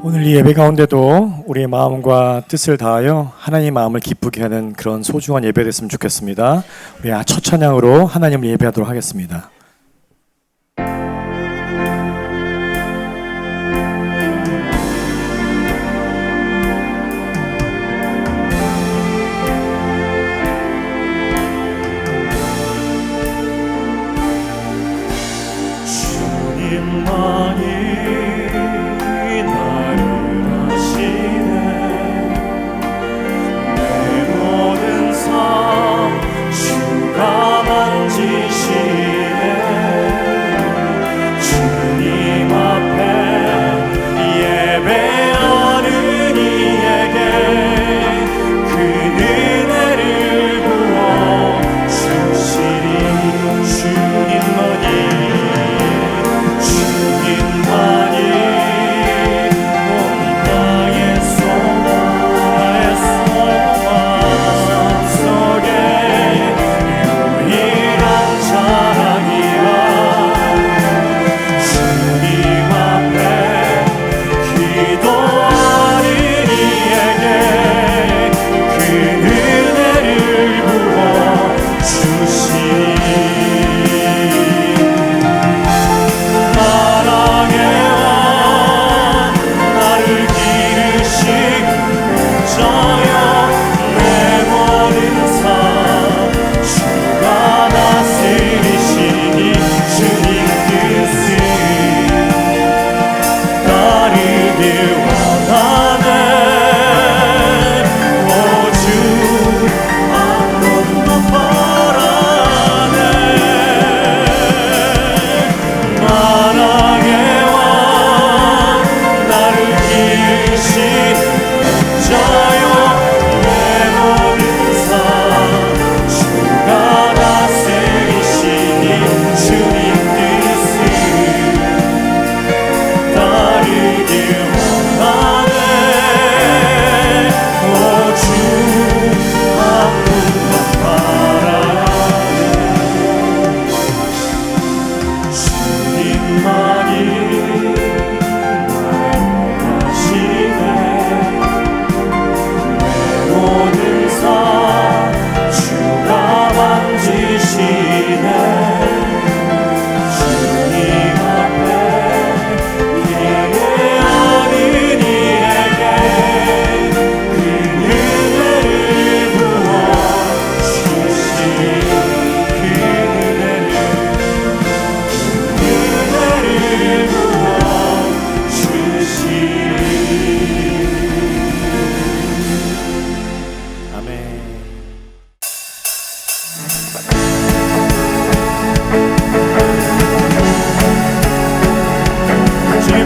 오늘 이 예배 가운데도 우리의 마음과 뜻을 다하여 하나님의 마음을 기쁘게 하는 그런 소중한 예배 됐으면 좋겠습니다. 우리 첫 찬양으로 하나님을 예배하도록 하겠습니다.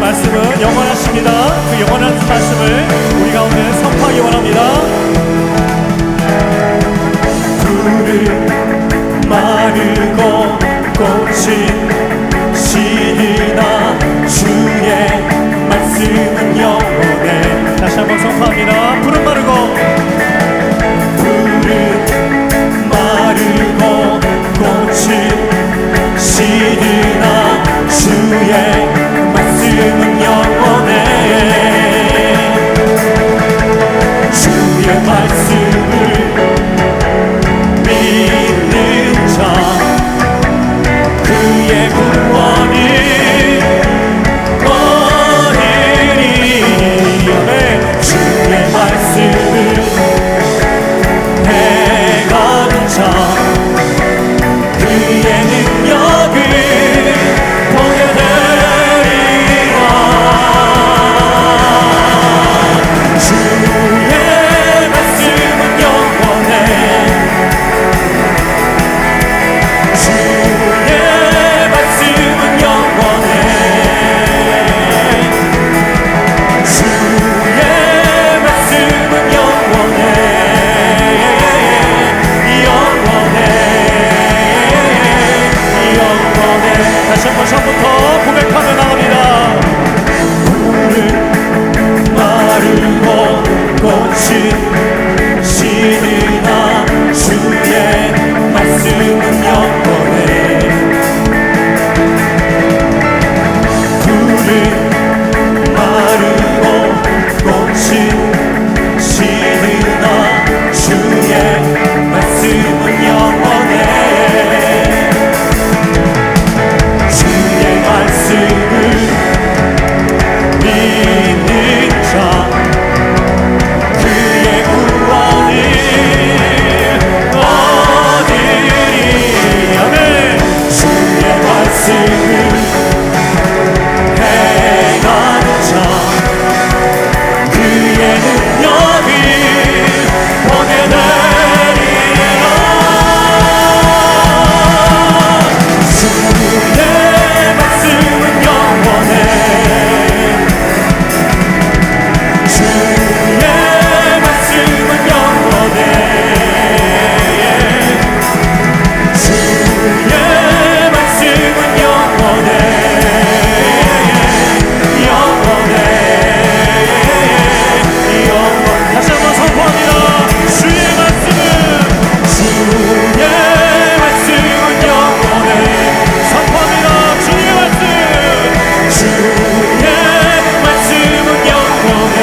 말씀은 영원하십니다. 그 영원한 말씀을 우리 가운데 선포하기 원합니다. 푸른 마르고 꽃이 시리나 주의 말씀은 영원해. 다시 한번 선포합니다. 푸른 마르고 꽃이 시리나 주의 말씀은 영원해. 주의 주의 말씀은 영원해. 주의 말씀은 영원해. 영원해. 다시 한번 선포합니다. 주의 말씀은 영원해. 선포합니다. 주의 말씀, 주의 말씀은 영원해.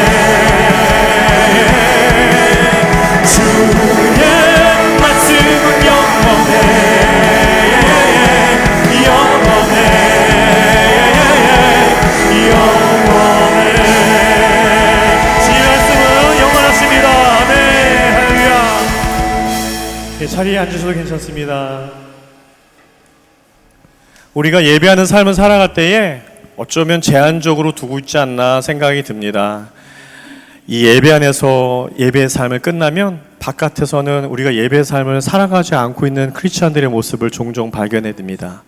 주의 말씀은 영원해. 영원해. 영원해. 주의 말씀은 영원하십니다. 아멘. 할렐루야. 자리에 앉으셔도 괜찮습니다. 우리가 예배하는 삶을 살아갈 때에 어쩌면 제한적으로 두고 있지 않나 생각이 듭니다. 이 예배 안에서 예배의 삶을 끝나면 바깥에서는 우리가 예배의 삶을 살아가지 않고 있는 크리스천들의 모습을 종종 발견해 듭니다.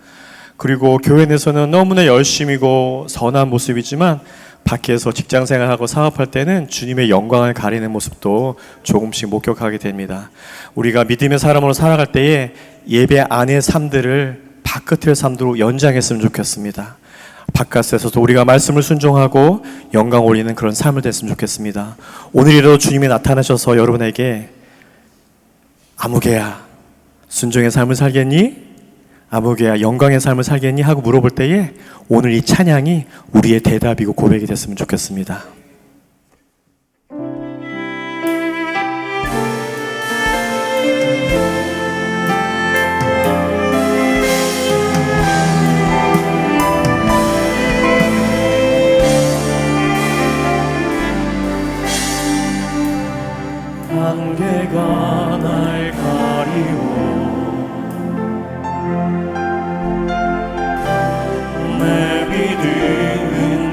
그리고 교회 내에서는 너무나 열심이고 선한 모습이지만 밖에서 직장생활하고 사업할 때는 주님의 영광을 가리는 모습도 조금씩 목격하게 됩니다. 우리가 믿음의 사람으로 살아갈 때에 예배 안의 삶들을 바깥의 삶으로 연장했으면 좋겠습니다. 바깥에서도 우리가 말씀을 순종하고 영광 올리는 그런 삶을 됐으면 좋겠습니다. 오늘이라도 주님이 나타나셔서 여러분에게 아무개야 순종의 삶을 살겠니? 아무개야 영광의 삶을 살겠니? 하고 물어볼 때에 오늘 이 찬양이 우리의 대답이고 고백이 됐으면 좋겠습니다. 안개가 날 가리워 내 믿음은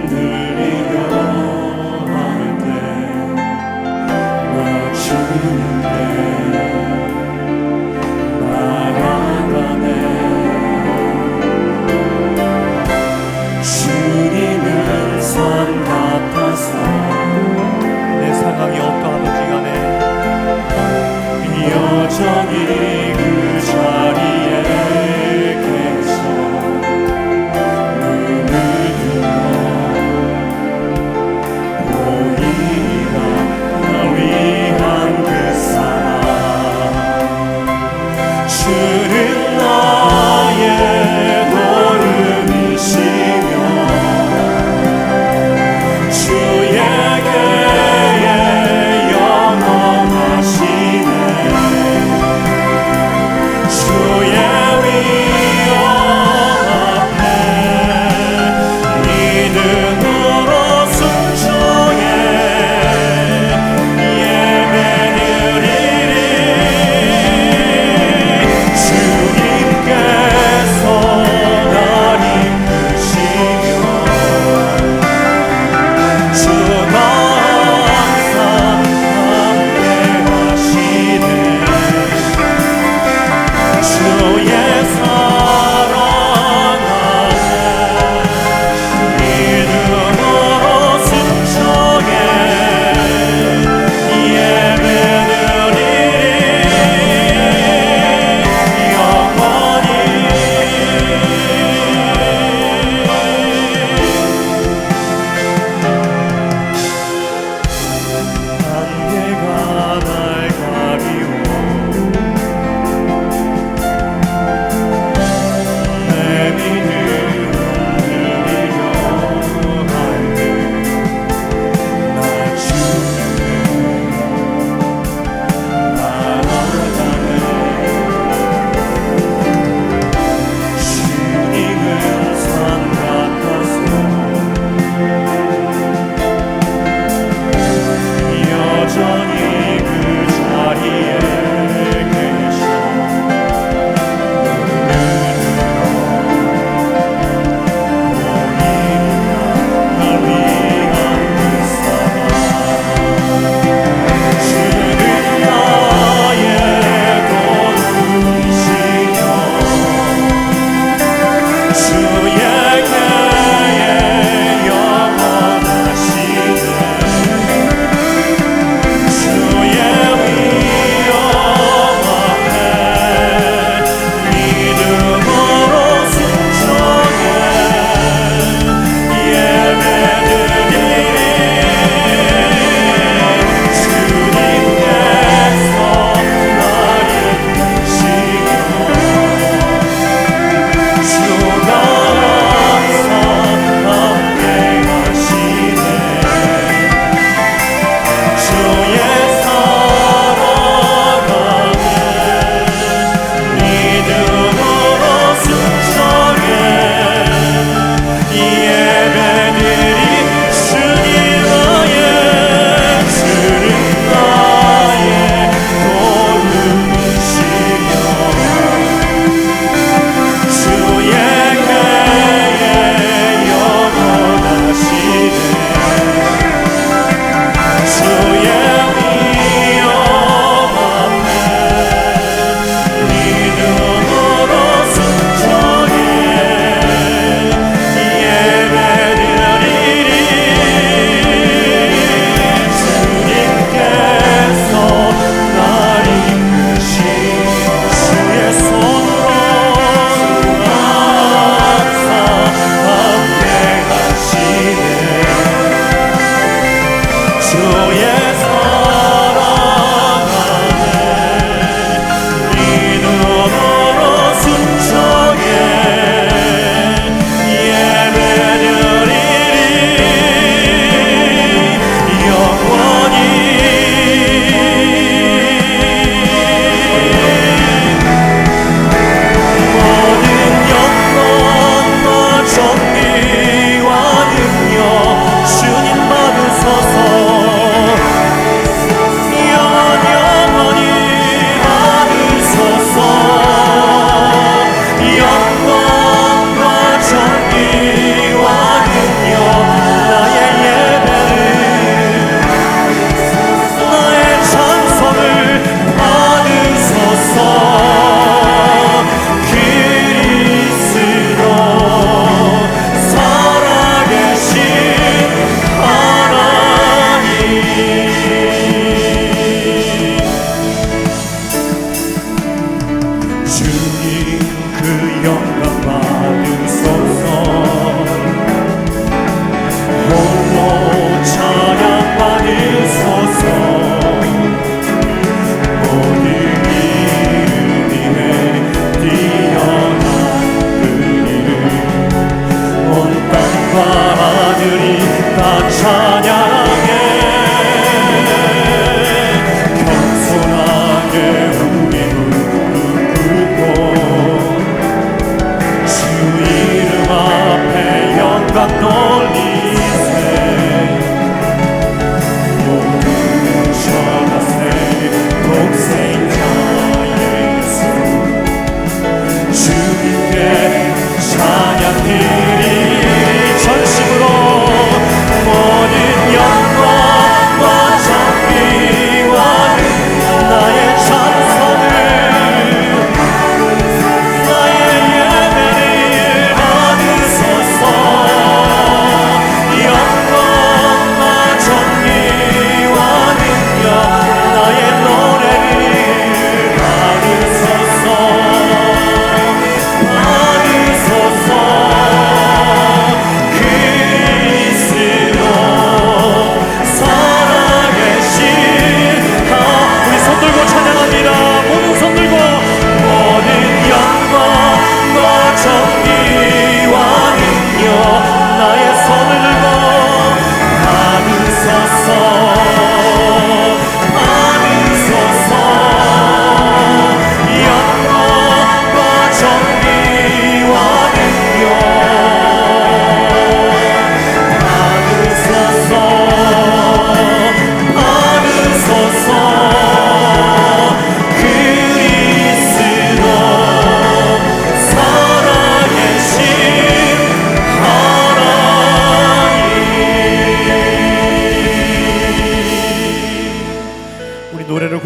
흔들리려 할 때 나 주님께 나아가네. 주님은 산 같아서 내 상황이 어떠하든지 간에 여전히 그 자리에 계셔 눈을 들어 보이라 나 위한 그 사랑. 주는 나의 도움이시며 주에게 영원하시네.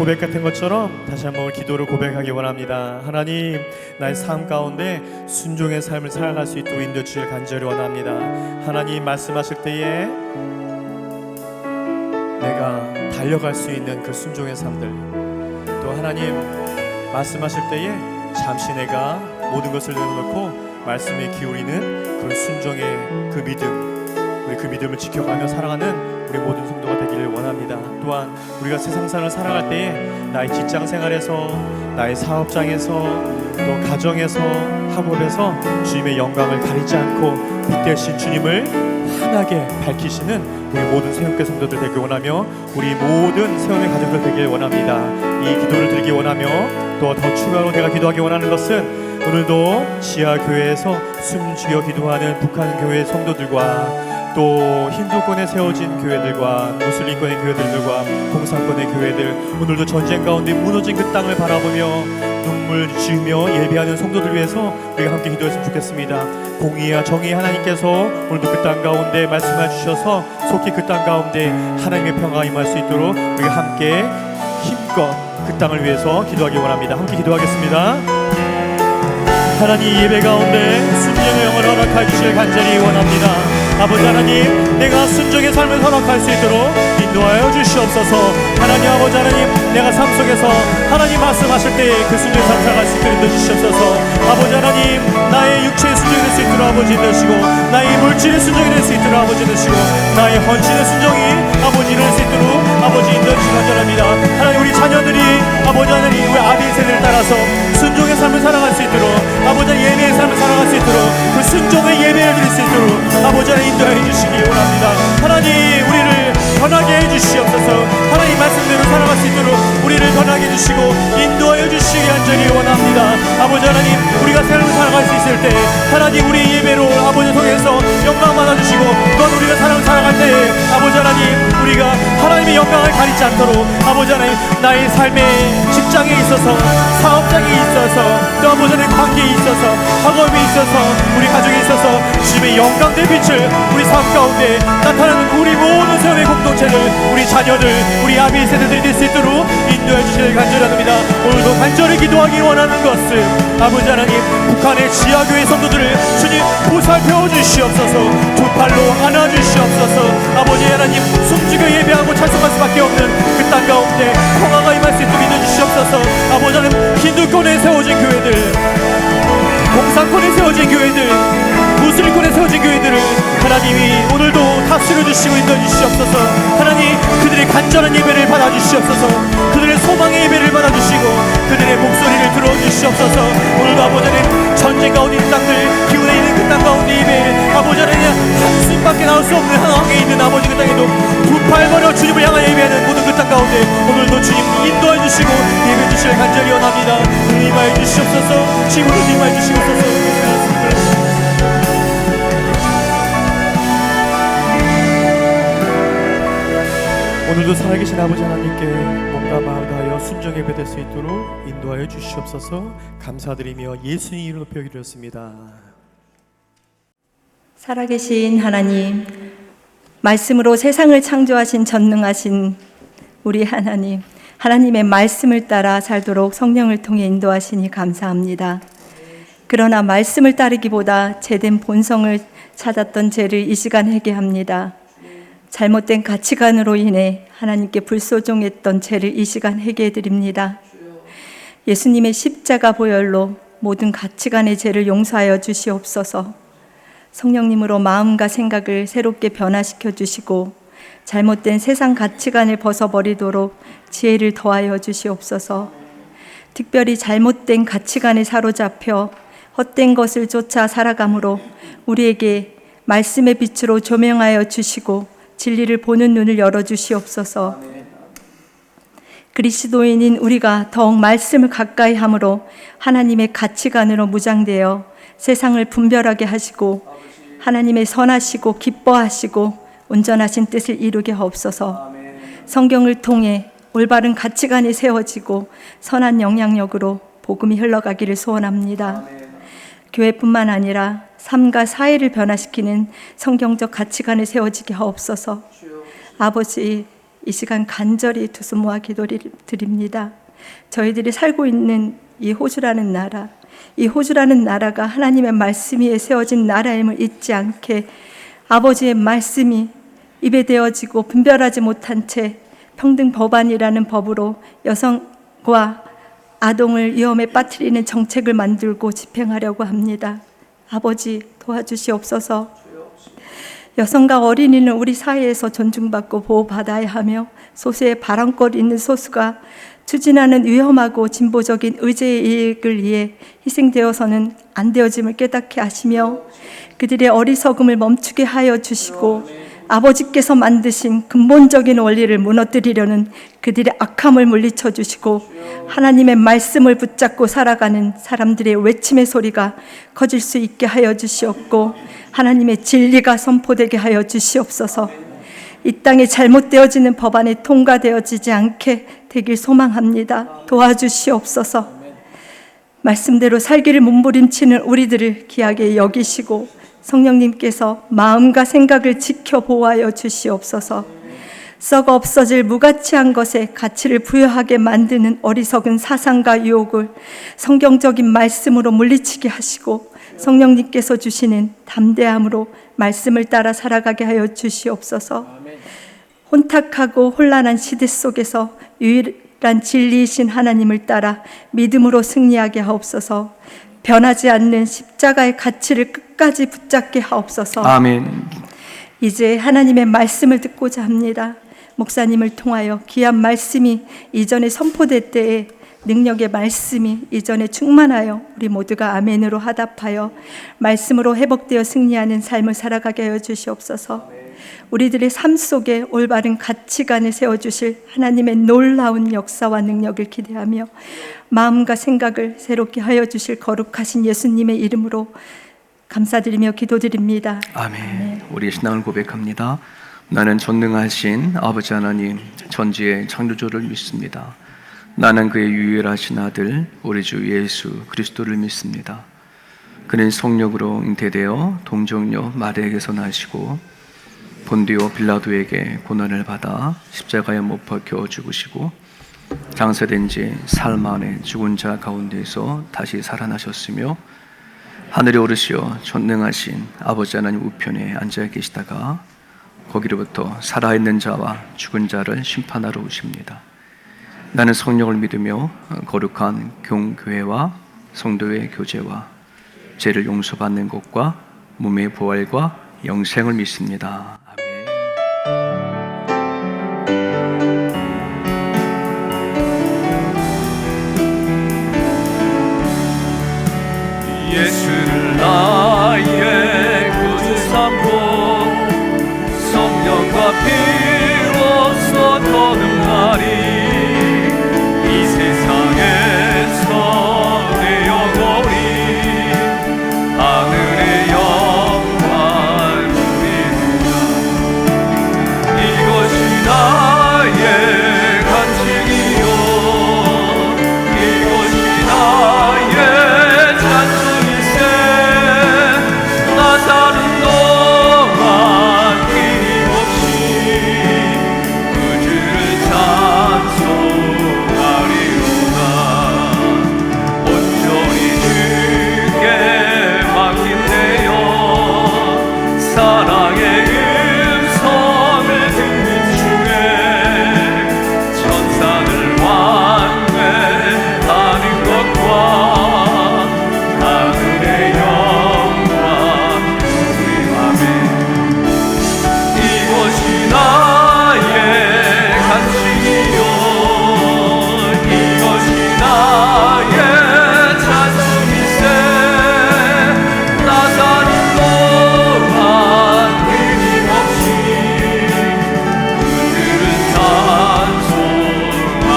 고백 같은 것처럼 다시 한번 기도로 고백하기 원합니다. 하나님, 나의 삶 가운데 순종의 삶을 살아갈 수 있도록 인도해 주시길 간절히 원합니다. 하나님 말씀하실 때에 내가 달려갈 수 있는 그 순종의 삶들, 또 하나님 말씀하실 때에 잠시 내가 모든 것을 내려놓고 말씀에 기울이는 그런 순종의 그 믿음, 우리 그 믿음을 지켜가며 살아가는 우리 모든 성도가 되기를 원합니다. 또한 우리가 세상살을 살아갈 때에 나의 직장 생활에서, 나의 사업장에서, 또 가정에서, 학업에서 주님의 영광을 가리지 않고 빛 대신 주님을 환하게 밝히시는 우리 모든 세움교회 성도들 되길 원하며, 우리 모든 세움의 가족들 되길 원합니다. 이 기도를 드리기 원하며, 또 더 추가로 내가 기도하기 원하는 것은 오늘도 지하교회에서 숨죽여 기도하는 북한 교회 성도들과, 또 힌두권에 세워진 교회들과, 무슬림권의 교회들과 공산권의 교회들, 오늘도 전쟁 가운데 무너진 그 땅을 바라보며 눈물 지으며 예배하는 성도들 위해서 우리가 함께 기도했으면 좋겠습니다. 공의와 정의 하나님께서 오늘도 그 땅 가운데 말씀해 주셔서 속히 그 땅 가운데 하나님의 평화가 임할 수 있도록 우리가 함께 힘껏 그 땅을 위해서 기도하기 원합니다. 함께 기도하겠습니다. 하나님, 예배 가운데 순종의 영을 허락해 주실 간절히 원합니다. 아버지 하나님, 내가 순종의 삶을 허락할 수 있도록 인도하여 주시옵소서. 하나님, 아버지 하나님, 내가 삶 속에서 하나님 말씀하실 때에 그 순종의 삶을 살아갈 수 있도록 인도주시옵소서. 아버지 하나님, 나의 육체의 순종이 될 수 있도록 아버지 되시고, 나의 물질의 순종이 될 수 있도록 아버지 되시고, 나의 헌신의 순종이 아버지 될 수 있도록 아버지 인도주시기 간절합니다. 하나님, 우리 자녀들이 아버지 하나님, 우리 아비 세대를 따라서 순종의 삶을 살아갈 수 있도록, 아버지 예배의 삶을 살아갈 수 있도록, 그 순종의 예배를 드릴 수 있도록 아버지 하나님 인도해 주시기 원합니다. 하나님, 우리를 변하게 해주시옵소서. 하나님 말씀대로 살아갈 수 있도록 우리를 변하게 해주시고 인도하여 주시기 간절히 원합니다. 아버지 하나님, 우리가 삶을 살아갈 수 있을 때 하나님, 우리 예배로 아버지 통해서 영광 받아주시고, 또한 우리가 삶을 살아갈 때 아버지 하나님, 우리가 하나님의 영광을 가리지 않도록 아버지 하나님, 나의 삶의 직장에 있어서, 사업장에 있어서, 또 아버지 하나님 관계에 있어서, 학업에 있어서, 우리 가족에 있어서 주님의 영광된 빛을 우리 삶 가운데 나타나는 우리 모든 세움의 공동체를, 우리 자녀들, 우리 아비 세대들이 될 수 있도록 인도해 주시길 간절히 합니다. 오늘도 간절히 기도하기 원하는 것은 아버지 하나님, 북한의 지하교회 성도들을 주님 보살펴 주시옵소서. 두 팔로 안아 주시옵소서. 아버지 하나님, 숨죽여 예배하고 찬송할 수밖에 없는 그 땅 가운데 평화가 임할 수 있도록 인도해 주시옵소서. 아버지 하나님, 힌두권에 세워진 교회들, 공산권에 세워진 교회들, 무슬림권에 세워진 교회들을 하나님이 오늘도 다스려 주시고 인도해 주시옵소서. 하나님, 그들의 간절한 예배를 받아주시옵소서. 그들의 소망의 예배를 받아주시고 그들의 목소리를 들어주시옵소서. 오늘도 아버지 하나님, 전쟁 가운데 있는 땅들, 기운에 있는 그 땅 가운데 예배, 아버지 하나님, 한숨밖에 나올 수 없는 상황에 있는 아버지 그 땅에도 두 팔 벌여 주님을 향하여 예배하는 모든 그 땅 가운데 오늘도 주님 인도해 주시고 예배해 주시길 간절히 원합니다. 임하여 주시옵소서. 지금으로 임하여 주시옵소서. 오늘도 살아계신 아버지 하나님께 몸과 마음을 다하여 순종 예배될 수 있도록 인도하여 주시옵소서. 감사드리며 예수님 이름으로 높여드렸습니다. 살아계신 하나님, 말씀으로 세상을 창조하신 전능하신 우리 하나님, 하나님의 말씀을 따라 살도록 성령을 통해 인도하시니 감사합니다. 그러나 말씀을 따르기보다 제된 본성을 찾았던 죄를 이 시간 회개합니다. 잘못된 가치관으로 인해 하나님께 불소종했던 죄를 이 시간 회개해 드립니다. 예수님의 십자가 보혈로 모든 가치관의 죄를 용서하여 주시옵소서. 성령님으로 마음과 생각을 새롭게 변화시켜 주시고 잘못된 세상 가치관을 벗어버리도록 지혜를 더하여 주시옵소서. 특별히 잘못된 가치관에 사로잡혀 헛된 것을 쫓아 살아감으로 우리에게 말씀의 빛으로 조명하여 주시고 진리를 보는 눈을 열어주시옵소서. 그리스도인인 우리가 더욱 말씀을 가까이 함으로 하나님의 가치관으로 무장되어 세상을 분별하게 하시고 하나님의 선하시고 기뻐하시고 온전하신 뜻을 이루게 하옵소서. 성경을 통해 올바른 가치관이 세워지고 선한 영향력으로 복음이 흘러가기를 소원합니다. 교회뿐만 아니라 삶과 사회를 변화시키는 성경적 가치관을 세워지게 하옵소서. 아버지, 이 시간 간절히 두 손 모아 기도드립니다. 저희들이 살고 있는 이 호주라는 나라, 이 호주라는 나라가 하나님의 말씀 위에 세워진 나라임을 잊지 않게 아버지의 말씀이 입에 대어지고 분별하지 못한 채 평등 법안이라는 법으로 여성과 아동을 위험에 빠뜨리는 정책을 만들고 집행하려고 합니다. 아버지 도와주시옵소서. 여성과 어린이는 우리 사회에서 존중받고 보호받아야 하며 소수의 발언권 있는 소수가 추진하는 위험하고 진보적인 의제의 이익을 위해 희생되어서는 안 되어짐을 깨닫게 하시며 그들의 어리석음을 멈추게 하여 주시고 아버지께서 만드신 근본적인 원리를 무너뜨리려는 그들의 악함을 물리쳐 주시고 하나님의 말씀을 붙잡고 살아가는 사람들의 외침의 소리가 커질 수 있게 하여 주시옵고 하나님의 진리가 선포되게 하여 주시옵소서. 이 땅에 잘못되어지는 법안이 통과되어지지 않게 되길 소망합니다. 도와주시옵소서. 말씀대로 살기를 몸부림치는 우리들을 귀하게 여기시고 성령님께서 마음과 생각을 지켜 보호하여 주시옵소서. 썩어 없어질 무가치한 것에 가치를 부여하게 만드는 어리석은 사상과 유혹을 성경적인 말씀으로 물리치게 하시고 성령님께서 주시는 담대함으로 말씀을 따라 살아가게 하여 주시옵소서. 혼탁하고 혼란한 시대 속에서 유일한 진리이신 하나님을 따라 믿음으로 승리하게 하옵소서. 변하지 않는 십자가의 가치를 끝까지 붙잡게 하옵소서. 아멘. 이제 하나님의 말씀을 듣고자 합니다. 목사님을 통하여 귀한 말씀이 이전에 선포될 때에 능력의 말씀이 이전에 충만하여 우리 모두가 아멘으로 화답하여 말씀으로 회복되어 승리하는 삶을 살아가게 하여 주시옵소서. 우리들의 삶 속에 올바른 가치관을 세워주실 하나님의 놀라운 역사와 능력을 기대하며 마음과 생각을 새롭게 하여 주실 거룩하신 예수님의 이름으로 감사드리며 기도드립니다. 아멘. 우리의 신앙을 고백합니다. 나는 전능하신 아버지 하나님 전지의 창조주를 믿습니다. 나는 그의 유일하신 아들 우리 주 예수 그리스도를 믿습니다. 그는 성령으로 잉태되어 동정녀 마리아에게서 나시고 본디오 빌라도에게 고난을 받아 십자가에 못 박혀 죽으시고 장사된 지 사흘 만에 죽은 자 가운데서 다시 살아나셨으며 하늘에 오르시어 전능하신 아버지 하나님 우편에 앉아 계시다가 거기로부터 살아있는 자와 죽은 자를 심판하러 오십니다. 나는 성령을 믿으며 거룩한 교회와 성도의 교제와 죄를 용서받는 것과 몸의 부활과 영생을 믿습니다. 예수를 나의 구주 삼고 성령과 피로써 거듭나리 이 세상에서 내 영혼이 하늘의 영광 누리리라. 이것이 나의 간증이요 이것이 나의 사는 동안 끊임없이 그 주를 찬송하리로다. 온전히 주께 맡긴대요 사랑의 음성을 듣는 중에 천사들 완회하는 것과 하늘의 이것이 나의 간증이요 이것이 나의 찬송일세. 나 사는 동안 끊임없이 그들은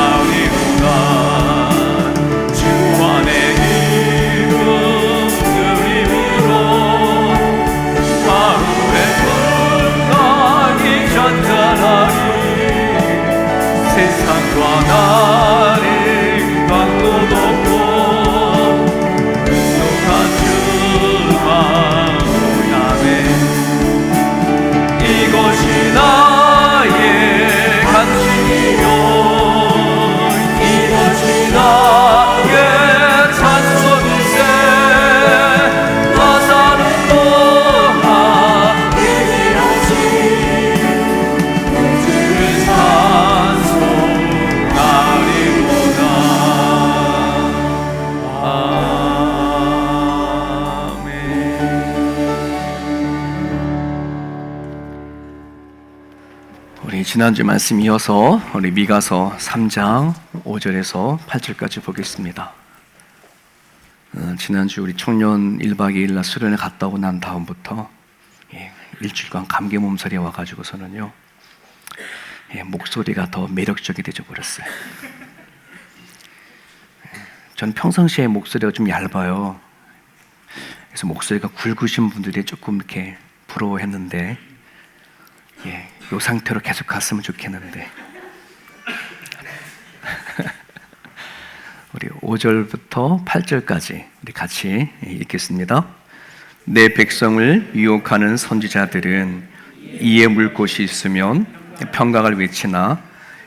찬송하리로다. 주 안에 이룬 그림으로 하루에 잔잔하리 세상과 나를 강도 높고 급속한 주만 오야매. 이것이 나의 간증 지난주 말씀 이어서 우리 미가서 3장 5절에서 8절까지 보겠습니다. 지난주 우리 청년 1박 2일 날 수련회 갔다 오고 난 다음부터 일주일간 감기 몸살이 와가지고서는요, 목소리가 더 매력적이 되어 버렸어요. 전 평상시에 목소리가 좀 얇아요. 그래서 목소리가 굵으신 분들이 조금 이렇게 부러워했는데, 이 상태로 계속 갔으면 좋겠는데. 우리 5절부터 8절까지 우리 같이 읽겠습니다. 내 백성을 유혹하는 선지자들은 이에 물 곳이 있으면 평강을 외치나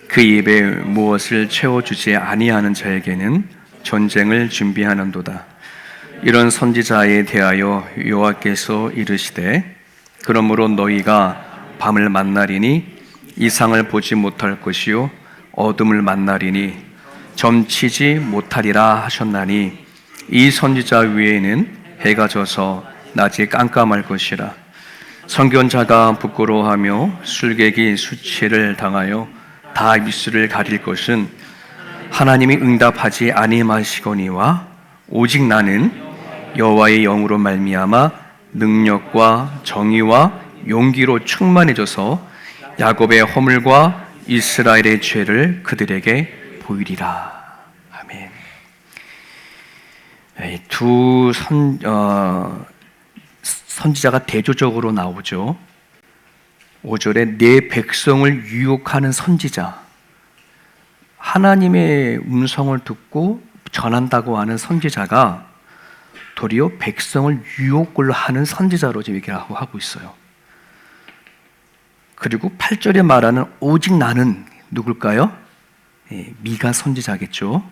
그 입에 무엇을 채워주지 아니하는 자에게는 전쟁을 준비하는도다. 이런 선지자에 대하여 여호와께서 이르시되 그러므로 너희가 밤을 만나리니 이상을 보지 못할 것이요 어둠을 만나리니 점치지 못하리라 하셨나니 이 선지자 위에는 해가 져서 낮이 깜깜할 것이라. 선견자가 부끄러워하며 술객이 수치를 당하여 다 입술을 가릴 것은 하나님이 응답하지 아니하시거니와 오직 나는 여호와의 영으로 말미암아 능력과 정의와 용기로 충만해져서 야곱의 허물과 이스라엘의 죄를 그들에게 보이리라. 아멘. 두 선지자가 대조적으로 나오죠. 5절에 내 백성을 유혹하는 선지자, 하나님의 음성을 듣고 전한다고 하는 선지자가 도리어 백성을 유혹을 하는 선지자로 지금 얘기를 하고 있어요. 그리고 8절에 말하는 오직 나는 누굴까요? 미가 선지자겠죠.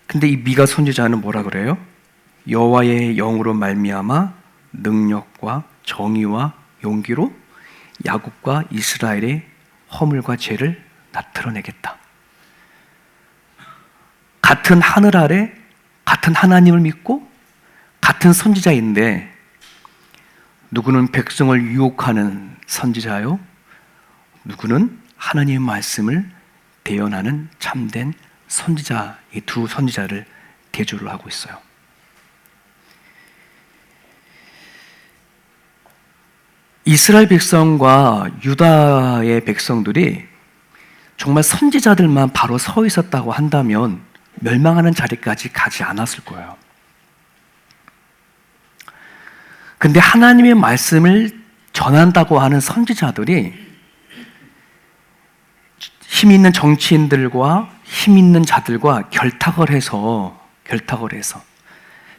근데 이 미가 선지자는 뭐라 그래요? 여호와의 영으로 말미암아 능력과 정의와 용기로 야곱과 이스라엘의 허물과 죄를 나타내겠다. 같은 하늘 아래 같은 하나님을 믿고 같은 선지자인데 누구는 백성을 유혹하는 선지자요, 누구는 하나님의 말씀을 대언하는 참된 선지자, 이 두 선지자를 대조를 하고 있어요. 이스라엘 백성과 유다의 백성들이 정말 선지자들만 바로 서 있었다고 한다면 멸망하는 자리까지 가지 않았을 거예요. 근데 하나님의 말씀을 전한다고 하는 선지자들이 힘 있는 정치인들과 힘 있는 자들과 결탁을 해서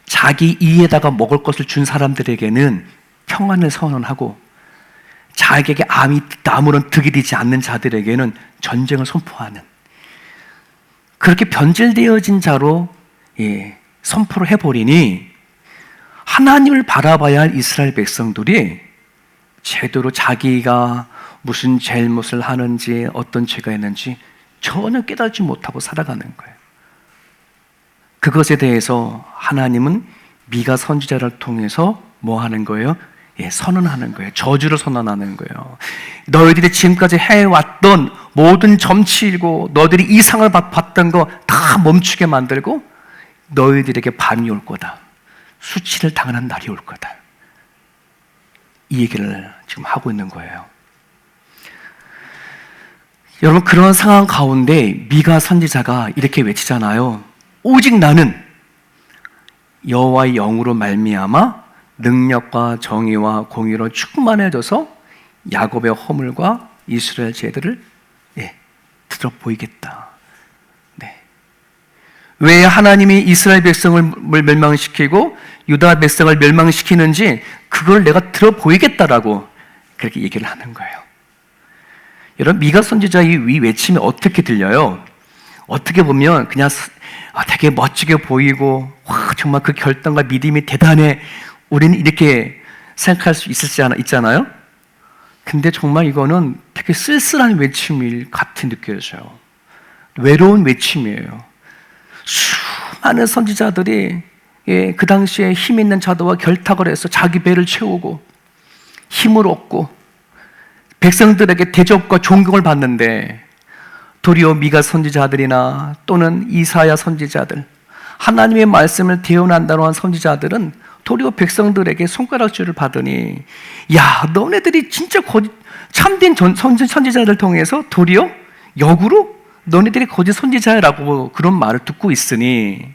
자기 이에다가 먹을 것을 준 사람들에게는 평안을 선언하고 자기에게 아무런 득이 되지 않는 자들에게는 전쟁을 선포하는, 그렇게 변질되어진 자로 선포를 해버리니 하나님을 바라봐야 할 이스라엘 백성들이 제대로 자기가 무슨 잘못을 하는지 어떤 죄가 있는지 전혀 깨닫지 못하고 살아가는 거예요. 그것에 대해서 하나님은 미가 선지자를 통해서 뭐 하는 거예요? 선언하는 거예요. 저주를 선언하는 거예요. 너희들이 지금까지 해왔던 모든 점치이고 너희들이 이상을 봤던 거 다 멈추게 만들고 너희들에게 밤이 올 거다. 수치를 당하는 날이 올 거다. 이 얘기를 지금 하고 있는 거예요. 여러분, 그런 상황 가운데 미가 선지자가 이렇게 외치잖아요. 오직 나는 여호와의 영으로 말미암아 능력과 정의와 공의로 충만해져서 야곱의 허물과 이스라엘 죄들을 들어보이겠다. 왜 하나님이 이스라엘 백성을 멸망시키고 유다 백성을 멸망시키는지 그걸 내가 들어보이겠다라고 그렇게 얘기를 하는 거예요. 여러분, 미가 선지자의 이 외침이 어떻게 들려요? 어떻게 보면 그냥 되게 멋지게 보이고 정말 그 결단과 믿음이 대단해, 우리는 이렇게 생각할 수 있잖아요. 근데 정말 이거는 되게 쓸쓸한 외침 같이 느껴져요. 외로운 외침이에요. 수많은 선지자들이 그 당시에 힘 있는 자들과 결탁을 해서 자기 배를 채우고 힘을 얻고 백성들에게 대접과 존경을 받는데 도리어 미가 선지자들이나 또는 이사야 선지자들, 하나님의 말씀을 대언한다고 한 선지자들은 도리어 백성들에게 손가락질을 받으니, 야, 너네들이 진짜 참된 선지자들 통해서 도리어 역으로 너네들이 거짓 선지자라고 그런 말을 듣고 있으니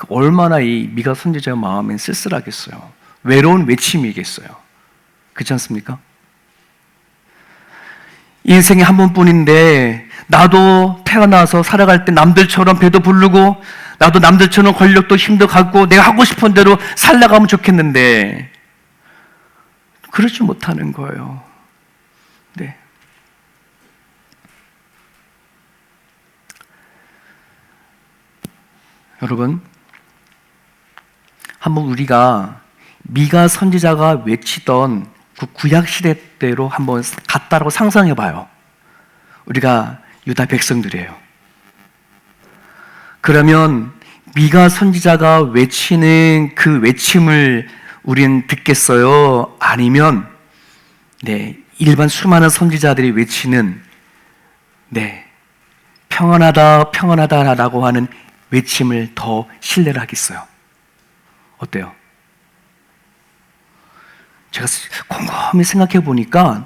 얼마나 이 미가 선지자의 마음엔 쓸쓸하겠어요. 외로운 외침이겠어요. 그렇지 않습니까? 인생이 한 번뿐인데 나도 태어나서 살아갈 때 남들처럼 배도 부르고 나도 남들처럼 권력도 힘도 갖고 내가 하고 싶은 대로 살아가면 좋겠는데 그러지 못하는 거예요. 네. 여러분, 한번 우리가 미가 선지자가 외치던 그 구약 시대 때로 한번 갔다라고 상상해 봐요. 우리가 유다 백성들이에요. 그러면 미가 선지자가 외치는 그 외침을 우리는 듣겠어요? 아니면 일반 수많은 선지자들이 외치는 평안하다 평안하다라고 하는 외침을 더 신뢰를 하겠어요? 어때요? 제가 곰곰이 생각해 보니까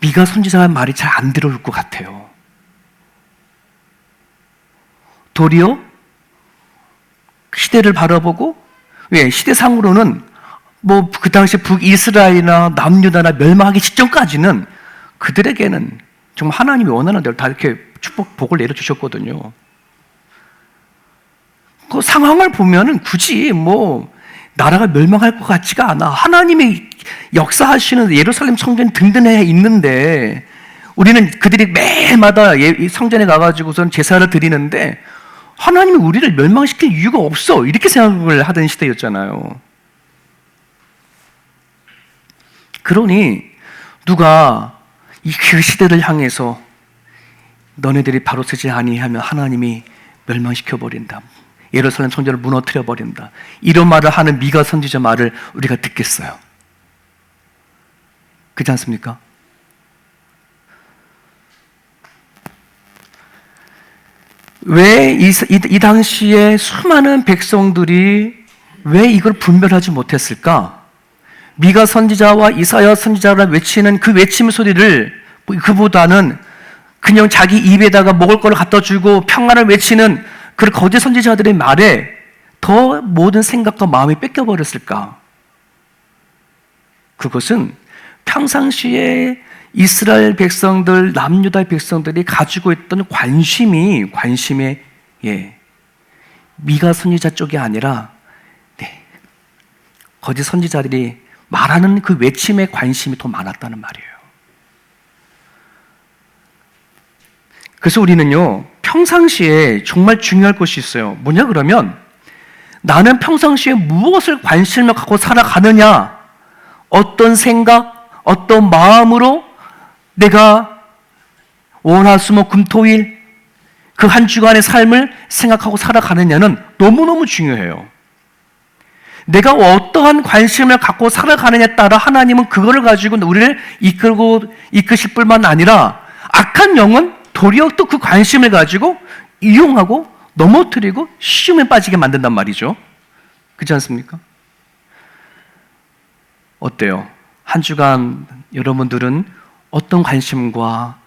미가 선지자의 말이 잘 안 들어올 것 같아요. 도리어 시대를 바라보고, 시대상으로는 뭐 그 당시 북이스라엘이나 남유다나 멸망하기 직전까지는 그들에게는 정말 하나님이 원하는 대로 다 이렇게 복을 내려주셨거든요. 그 상황을 보면은 굳이 뭐 나라가 멸망할 것 같지가 않아. 하나님이 역사하시는 예루살렘 성전 든든해 있는데 우리는 그들이 매일마다 성전에 가가지고선 제사를 드리는데 하나님이 우리를 멸망시킬 이유가 없어. 이렇게 생각을 하던 시대였잖아요. 그러니 누가 그 시대를 향해서 너네들이 바로 서지 아니하면 하나님이 멸망시켜버린다. 예루살렘 성전을 무너뜨려버린다. 이런 말을 하는 미가 선지자 말을 우리가 듣겠어요. 그렇지 않습니까? 왜 이 당시에 수많은 백성들이 왜 이걸 분별하지 못했을까? 미가 선지자와 이사야 선지자가 외치는 그 외침 소리를 그보다는 그냥 자기 입에다가 먹을 걸 갖다 주고 평안을 외치는 그 거짓 선지자들의 말에 더 모든 생각과 마음이 뺏겨버렸을까? 그것은 평상시에 이스라엘 백성들, 남유다 백성들이 가지고 있던 관심에 미가 선지자 쪽이 아니라 거짓 선지자들이 말하는 그 외침에 관심이 더 많았다는 말이에요. 그래서 우리는요, 평상시에 정말 중요할 것이 있어요. 뭐냐 그러면 나는 평상시에 무엇을 관심을 갖고 살아가느냐, 어떤 생각, 어떤 마음으로 내가 월화수목금토일 그 한 주간의 삶을 생각하고 살아가느냐는 너무너무 중요해요. 내가 어떠한 관심을 갖고 살아가느냐에 따라 하나님은 그거를 가지고 우리를 이끄실 뿐만 아니라 악한 영은 도리어 또 그 관심을 가지고 이용하고 넘어뜨리고 시험에 빠지게 만든단 말이죠. 그렇지 않습니까? 어때요? 한 주간 여러분들은 어떤 관심과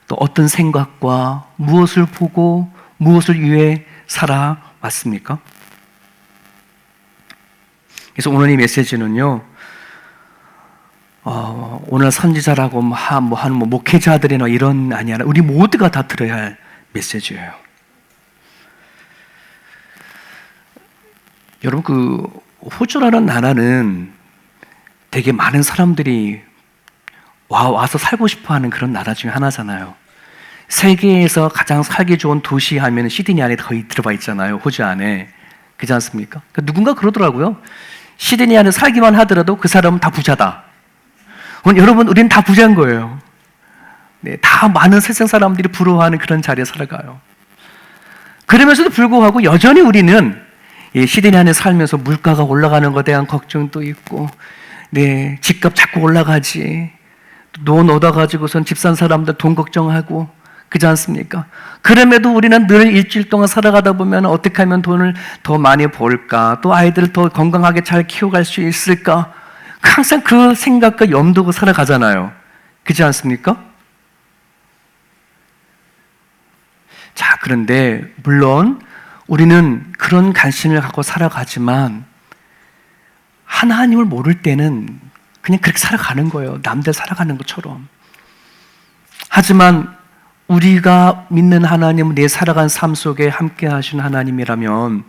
또 어떤 생각과 무엇을 보고 무엇을 위해 살아왔습니까? 그래서 오늘 이 메시지는요, 오늘 선지자라고 하는 목회자들이나 이런 아니라 우리 모두가 다 들어야 할 메시지예요. 여러분, 그 호주라는 나라는 되게 많은 사람들이 와서 살고 싶어하는 그런 나라 중에 하나잖아요. 세계에서 가장 살기 좋은 도시 하면 시드니 안에 거의 들어가 있잖아요. 호주 안에. 그렇지 않습니까? 누군가 그러더라고요. 시드니 안에 살기만 하더라도 그 사람은 다 부자다. 여러분, 우리는 다 부자인 거예요. 다 많은 세상 사람들이 부러워하는 그런 자리에 살아가요. 그러면서도 불구하고 여전히 우리는 시드니 안에 살면서 물가가 올라가는 것에 대한 걱정도 있고, 네, 집값 자꾸 올라가지. 돈 얻어가지고선 집 산 사람들 돈 걱정하고 그렇지 않습니까? 그럼에도 우리는 늘 일주일 동안 살아가다 보면 어떻게 하면 돈을 더 많이 벌까? 또 아이들을 더 건강하게 잘 키워갈 수 있을까? 항상 그 생각과 염두고 살아가잖아요. 그렇지 않습니까? 자, 그런데 물론 우리는 그런 관심을 갖고 살아가지만 하나님을 모를 때는 그냥 그렇게 살아가는 거예요. 남들 살아가는 것처럼. 하지만 우리가 믿는 하나님은 내 살아간 삶 속에 함께 하신 하나님이라면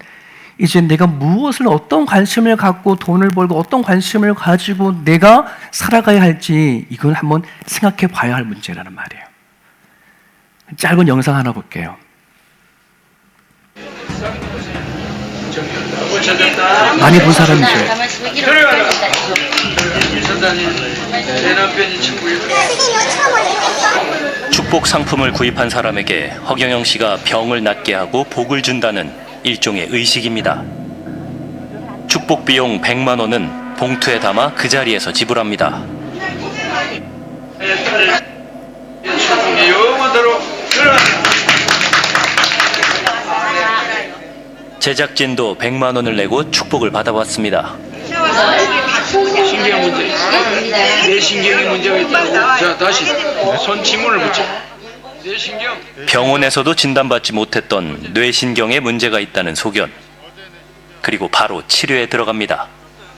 이제 내가 무엇을 어떤 관심을 갖고 돈을 벌고 어떤 관심을 가지고 내가 살아가야 할지 이건 한번 생각해 봐야 할 문제라는 말이에요. 짧은 영상 하나 볼게요. 많이 본 사람이죠. 축복 상품을 구입한 사람에게 허경영 씨가 병을 낫게 하고 복을 준다는 일종의 의식입니다. 축복 비용 100만 원은 봉투에 담아 그 자리에서 지불합니다. 축복이 영원토록 들어가. 제작진도 100만 원을 내고 축복을 받아왔습니다. 신경 문제. 내 신경이 문제가 있다고. 자, 다시 손 지문을 붙여. 내 신경. 병원에서도 진단받지 못했던 뇌신경에 문제가 있다는 소견. 그리고 바로 치료에 들어갑니다.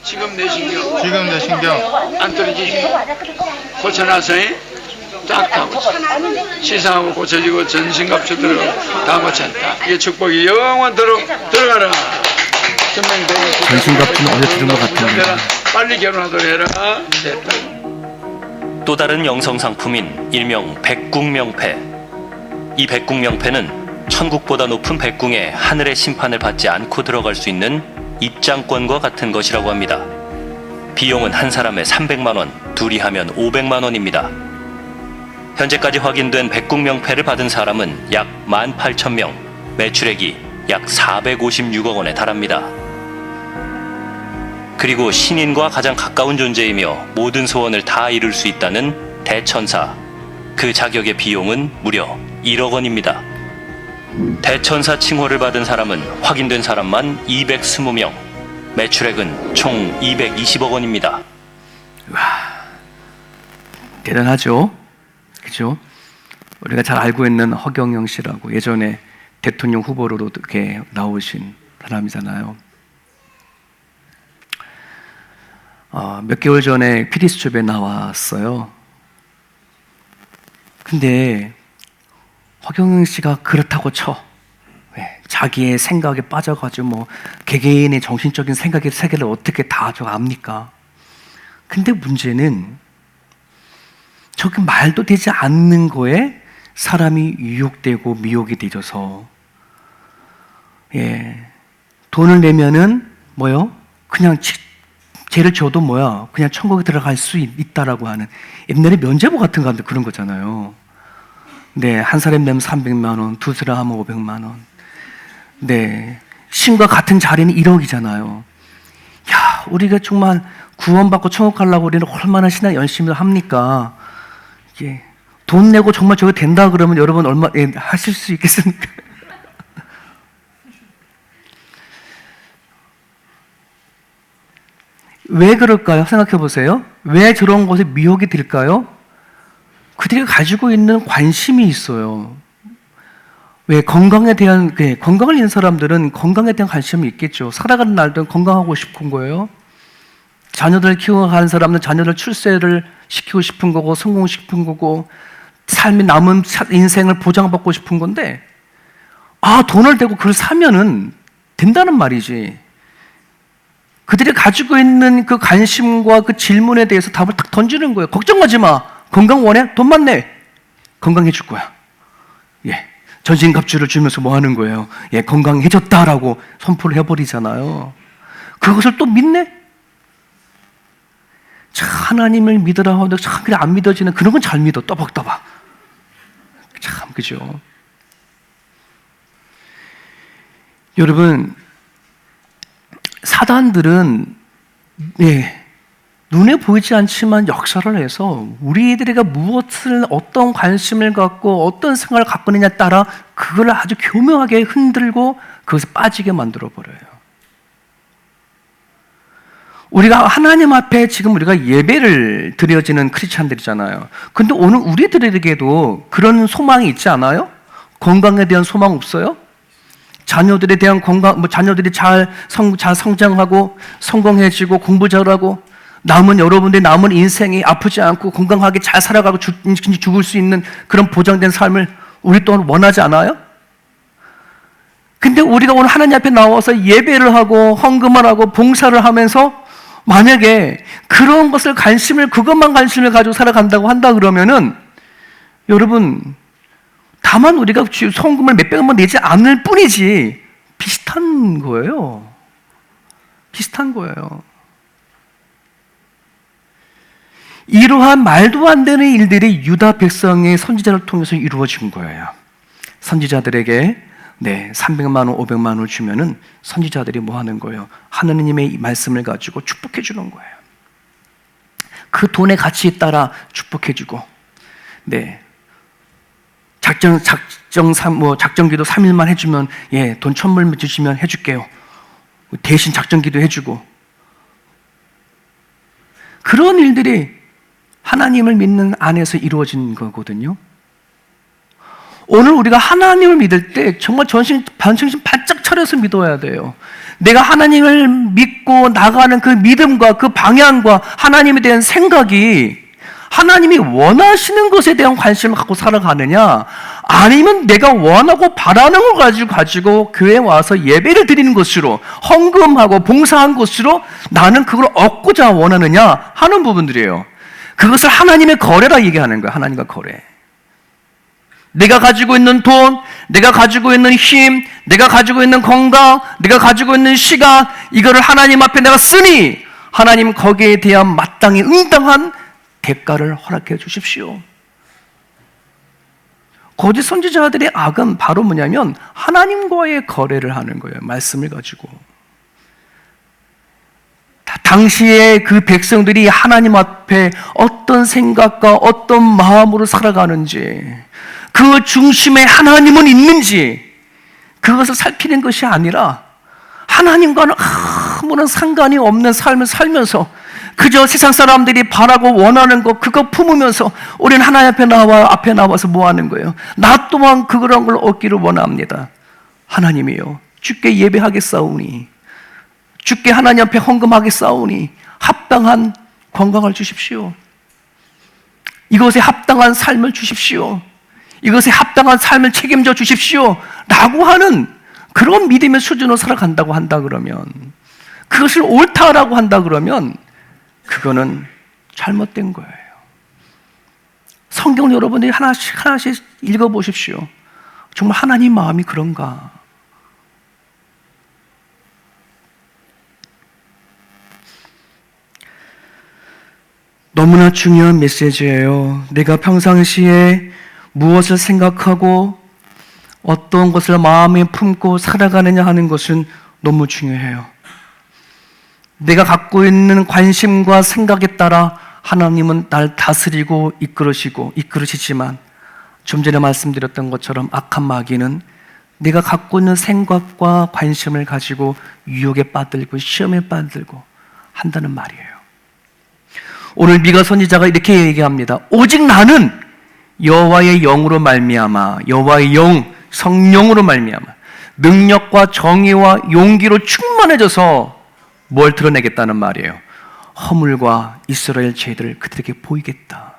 지금 내 신경 안 떨어지지. 고쳐놨어. 딱 고쳐. 시상하고 고쳐지고 전신갑주 들어가고 다 고쳤다. 이게 축복이 영원토록 들어가라. 전신갑주는 어제 들은 것 같은데. 빨리 결혼하도록 해라. 됐다. 또 다른 영성 상품인 일명 백궁명패. 이 백궁명패는 천국보다 높은 백궁에 하늘의 심판을 받지 않고 들어갈 수 있는 입장권과 같은 것이라고 합니다. 비용은 한 사람에 300만 원, 둘이 하면 500만 원입니다. 현재까지 확인된 백궁명패를 받은 사람은 약 18,000명, 매출액이 약 456억 원에 달합니다. 그리고 신인과 가장 가까운 존재이며 모든 소원을 다 이룰 수 있다는 대천사. 그 자격의 비용은 무려 1억 원입니다. 대천사 칭호를 받은 사람은 확인된 사람만 220명, 매출액은 총 220억 원입니다. 대단하죠? 그죠? 우리가 잘 알고 있는 허경영 씨라고 예전에 대통령 후보로도 이렇게 나오신 사람이잖아요. 몇 개월 전에 피디수첩에 나왔어요. 근데 허경영 씨가 그렇다고 쳐. 자기의 생각에 빠져가지고 뭐 개개인의 정신적인 생각의 세계를 어떻게 다 압니까? 근데 문제는 저게 말도 되지 않는 거에 사람이 유혹되고 미혹이 되져서 돈을 내면은 뭐요? 그냥 죄를 져도 그냥 천국에 들어갈 수 있다라고 하는 옛날에 면죄부 같은 거 그런 거잖아요. 네, 한 사람 내면 300만 원, 두 사람 하면 500만 원. 네, 신과 같은 자리는 1억이잖아요. 야, 우리가 정말 구원받고 천국 가려고 우리는 얼마나 신앙 열심히 합니까? 돈 내고 정말 저게 된다 그러면 여러분 얼마 하실 수 있겠습니까? 왜 그럴까요? 생각해 보세요. 왜 저런 것에 미혹이 될까요? 그들이 가지고 있는 관심이 있어요. 왜 건강에 대한 건강을 잃은 사람들은 건강에 대한 관심이 있겠죠. 살아가는 날도 건강하고 싶은 거예요. 자녀들 키워가는 사람은 자녀들 출세를 시키고 싶은 거고 성공시키는 거고 삶이 남은 인생을 보장받고 싶은 건데 돈을 대고 그걸 사면은 된다는 말이지. 그들이 가지고 있는 그 관심과 그 질문에 대해서 답을 딱 던지는 거예요. 걱정하지 마. 건강 원해? 돈만 내. 건강해 줄 거야. 전신갑주를 주면서 뭐 하는 거예요? 건강해졌다라고 선포를 해버리잖아요. 그것을 또 믿네? 참 하나님을 믿으라 하는데 참 그래 안 믿어지는 그런 건 잘 믿어. 떠박떠박. 참 그죠? 여러분 사단들은 눈에 보이지 않지만 역사를 해서 우리들에게 무엇을 어떤 관심을 갖고 어떤 생각을 갖고 있느냐에 따라 그걸 아주 교묘하게 흔들고 그것에 빠지게 만들어 버려요. 우리가 하나님 앞에 지금 우리가 예배를 드려지는 크리스찬들이잖아요. 근데 오늘 우리들에게도 그런 소망이 있지 않아요? 건강에 대한 소망 없어요? 자녀들에 대한 건강, 자녀들이 잘 성장하고 성공해지고 공부 잘하고 여러분들의 남은 인생이 아프지 않고 건강하게 잘 살아가고 죽을 수 있는 그런 보장된 삶을 우리 또한 원하지 않아요? 근데 우리가 오늘 하나님 앞에 나와서 예배를 하고 헌금을 하고 봉사를 하면서 만약에 그런 것을 그것만 관심을 가지고 살아간다고 한다 그러면은 여러분, 다만 우리가 헌금을 몇백원만 내지 않을 뿐이지 비슷한 거예요. 비슷한 거예요. 이러한 말도 안 되는 일들이 유다 백성의 선지자를 통해서 이루어진 거예요. 선지자들에게 300만 원, 500만 원을 주면은 선지자들이 뭐 하는 거예요? 하나님의 말씀을 가지고 축복해 주는 거예요. 그 돈의 가치에 따라 축복해 주고, 작전기도 3일만 해주면, 돈 1,000불 주시면 해줄게요. 대신 작전기도 해주고. 그런 일들이 하나님을 믿는 안에서 이루어진 거거든요. 오늘 우리가 하나님을 믿을 때 정말 정신 바짝 차려서 믿어야 돼요. 내가 하나님을 믿고 나가는 그 믿음과 그 방향과 하나님에 대한 생각이 하나님이 원하시는 것에 대한 관심을 갖고 살아가느냐, 아니면 내가 원하고 바라는 걸 가지고 교회에 와서 예배를 드리는 것으로, 헌금하고 봉사한 것으로 나는 그걸 얻고자 원하느냐 하는 부분들이에요. 그것을 하나님의 거래라 얘기하는 거예요. 하나님과 거래. 내가 가지고 있는 돈, 내가 가지고 있는 힘, 내가 가지고 있는 건강, 내가 가지고 있는 시간, 이거를 하나님 앞에 내가 쓰니 하나님 거기에 대한 마땅히 응당한 대가를 허락해 주십시오. 거짓 선지자들의 악은 바로 뭐냐면 하나님과의 거래를 하는 거예요. 말씀을 가지고. 당시에 그 백성들이 하나님 앞에 어떤 생각과 어떤 마음으로 살아가는지, 그 중심에 하나님은 있는지, 그것을 살피는 것이 아니라 하나님과는 아무런 상관이 없는 삶을 살면서 그저 세상 사람들이 바라고 원하는 것, 그거 품으면서 우리는 하나님 앞에 나와서 뭐 하는 거예요? 나 또한 그런 걸 얻기를 원합니다. 하나님이요, 주께 예배하겠사오니, 주께 하나님 앞에 헌금하겠사오니 합당한 건강을 주십시오. 이것에 합당한 삶을 주십시오. 이것에 합당한 삶을 책임져 주십시오 라고 하는 그런 믿음의 수준으로 살아간다고 한다 그러면, 그것을 옳다라고 한다 그러면 그거는 잘못된 거예요. 성경을 여러분들이 하나씩 읽어보십시오. 정말 하나님 마음이 그런가? 너무나 중요한 메시지예요. 내가 평상시에 무엇을 생각하고 어떤 것을 마음에 품고 살아가느냐 하는 것은 너무 중요해요. 내가 갖고 있는 관심과 생각에 따라 하나님은 날 다스리고 이끌으시지만 좀 전에 말씀드렸던 것처럼 악한 마귀는 내가 갖고 있는 생각과 관심을 가지고 유혹에 빠들고 시험에 빠들고 한다는 말이에요. 오늘 미가 선지자가 이렇게 얘기합니다. 오직 나는 여호와의 영으로 말미암아, 여호와의 영, 성령으로 말미암아 능력과 정의와 용기로 충만해져서 뭘 드러내겠다는 말이에요? 허물과 이스라엘 죄들을 그들에게 보이겠다.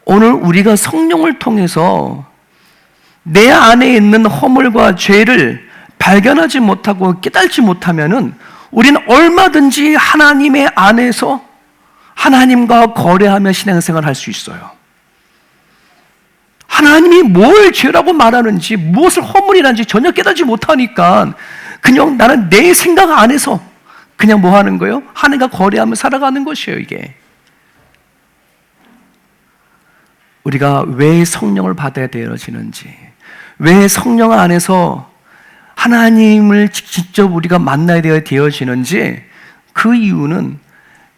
오늘 우리가 성령을 통해서 내 안에 있는 허물과 죄를 발견하지 못하고 깨닫지 못하면은 우리는 얼마든지 하나님의 안에서 하나님과 거래하며 신앙생활을 할 수 있어요. 하나님이 뭘 죄라고 말하는지, 무엇을 허물이라는지 전혀 깨닫지 못하니까 그냥 나는 내 생각 안에서 그냥 뭐 하는 거예요? 하나님과 거래하며 살아가는 것이에요, 이게. 우리가 왜 성령을 받아야 되어지는지, 왜 성령 안에서 하나님을 직접 우리가 만나야 되어지는지, 그 이유는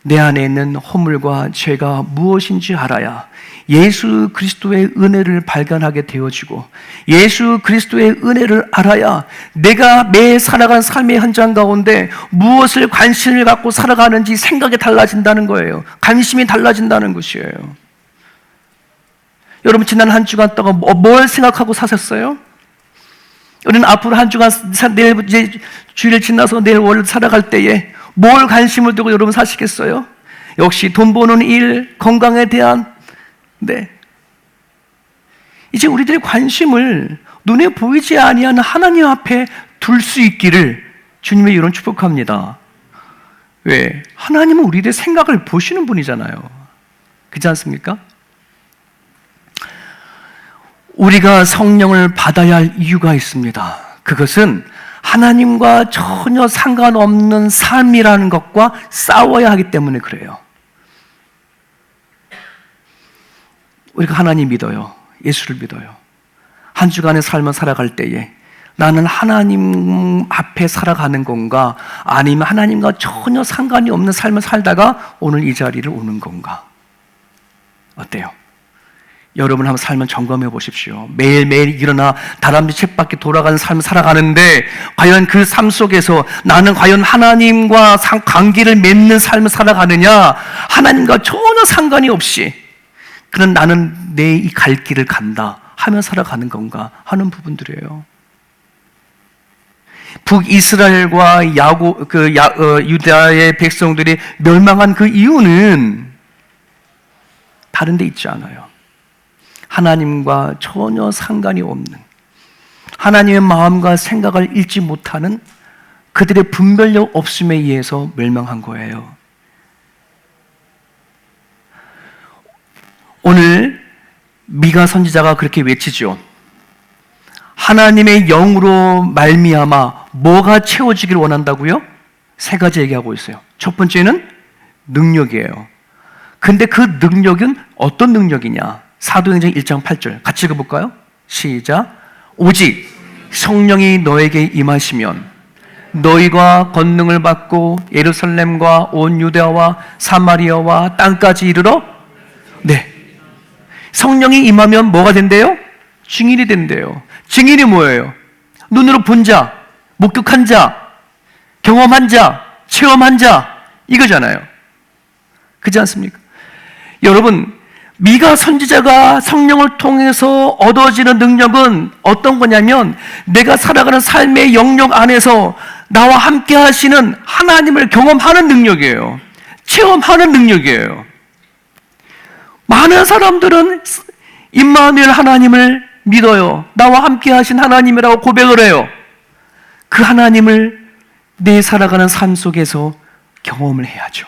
내 안에 있는 허물과 죄가 무엇인지 알아야 예수 그리스도의 은혜를 발견하게 되어지고, 예수 그리스도의 은혜를 알아야 내가 매 살아가는 삶의 현장 가운데 무엇을 관심을 갖고 살아가는지 생각이 달라진다는 거예요. 관심이 달라진다는 것이에요. 여러분, 지난 한 주간 동안 뭘 생각하고 사셨어요? 우리는 앞으로 한 주간, 내일 이제 주일 지나서 내일 월 살아갈 때에 뭘 관심을 두고 여러분 사시겠어요? 역시 돈 버는 일, 건강에 대한, 이제 우리들의 관심을 눈에 보이지 아니하는 하나님 앞에 둘 수 있기를 주님의 이름 축복합니다. 왜? 하나님은 우리들의 생각을 보시는 분이잖아요. 그렇지 않습니까? 우리가 성령을 받아야 할 이유가 있습니다. 그것은 하나님과 전혀 상관없는 삶이라는 것과 싸워야 하기 때문에 그래요. 우리가 하나님 믿어요. 예수를 믿어요. 한 주간의 삶을 살아갈 때에 나는 하나님 앞에 살아가는 건가, 아니면 하나님과 전혀 상관이 없는 삶을 살다가 오늘 이 자리를 오는 건가? 어때요? 여러분 한번 삶을 점검해 보십시오. 매일매일 일어나 다람쥐 쳇바퀴 돌아가는 삶을 살아가는데 과연 그 삶 속에서 나는 과연 하나님과 관계를 맺는 삶을 살아가느냐, 하나님과 전혀 상관이 없이 그런 나는 내 이 갈 길을 간다 하며 살아가는 건가 하는 부분들이에요. 북이스라엘과 유다의 백성들이 멸망한 그 이유는 다른 데 있지 않아요. 하나님과 전혀 상관이 없는, 하나님의 마음과 생각을 읽지 못하는 그들의 분별력 없음에 의해서 멸망한 거예요. 오늘 미가 선지자가 그렇게 외치죠. 하나님의 영으로 말미암아 뭐가 채워지길 원한다고요? 세 가지 얘기하고 있어요. 첫 번째는 능력이에요. 근데 그 능력은 어떤 능력이냐? 사도행전 1장 8절 같이 읽어볼까요? 시작. 오직 성령이 너에게 임하시면 너희가 권능을 받고 예루살렘과 온 유대와 사마리아와 땅까지 이르러, 성령이 임하면 뭐가 된대요? 증인이 된대요. 증인이 뭐예요? 눈으로 본 자, 목격한 자, 경험한 자, 체험한 자, 이거잖아요. 그렇지 않습니까? 여러분, 미가 선지자가 성령을 통해서 얻어지는 능력은 어떤 거냐면, 내가 살아가는 삶의 영역 안에서 나와 함께 하시는 하나님을 경험하는 능력이에요. 체험하는 능력이에요. 많은 사람들은 임마누엘 하나님을 믿어요. 나와 함께 하신 하나님이라고 고백을 해요. 그 하나님을 내 살아가는 삶 속에서 경험을 해야죠.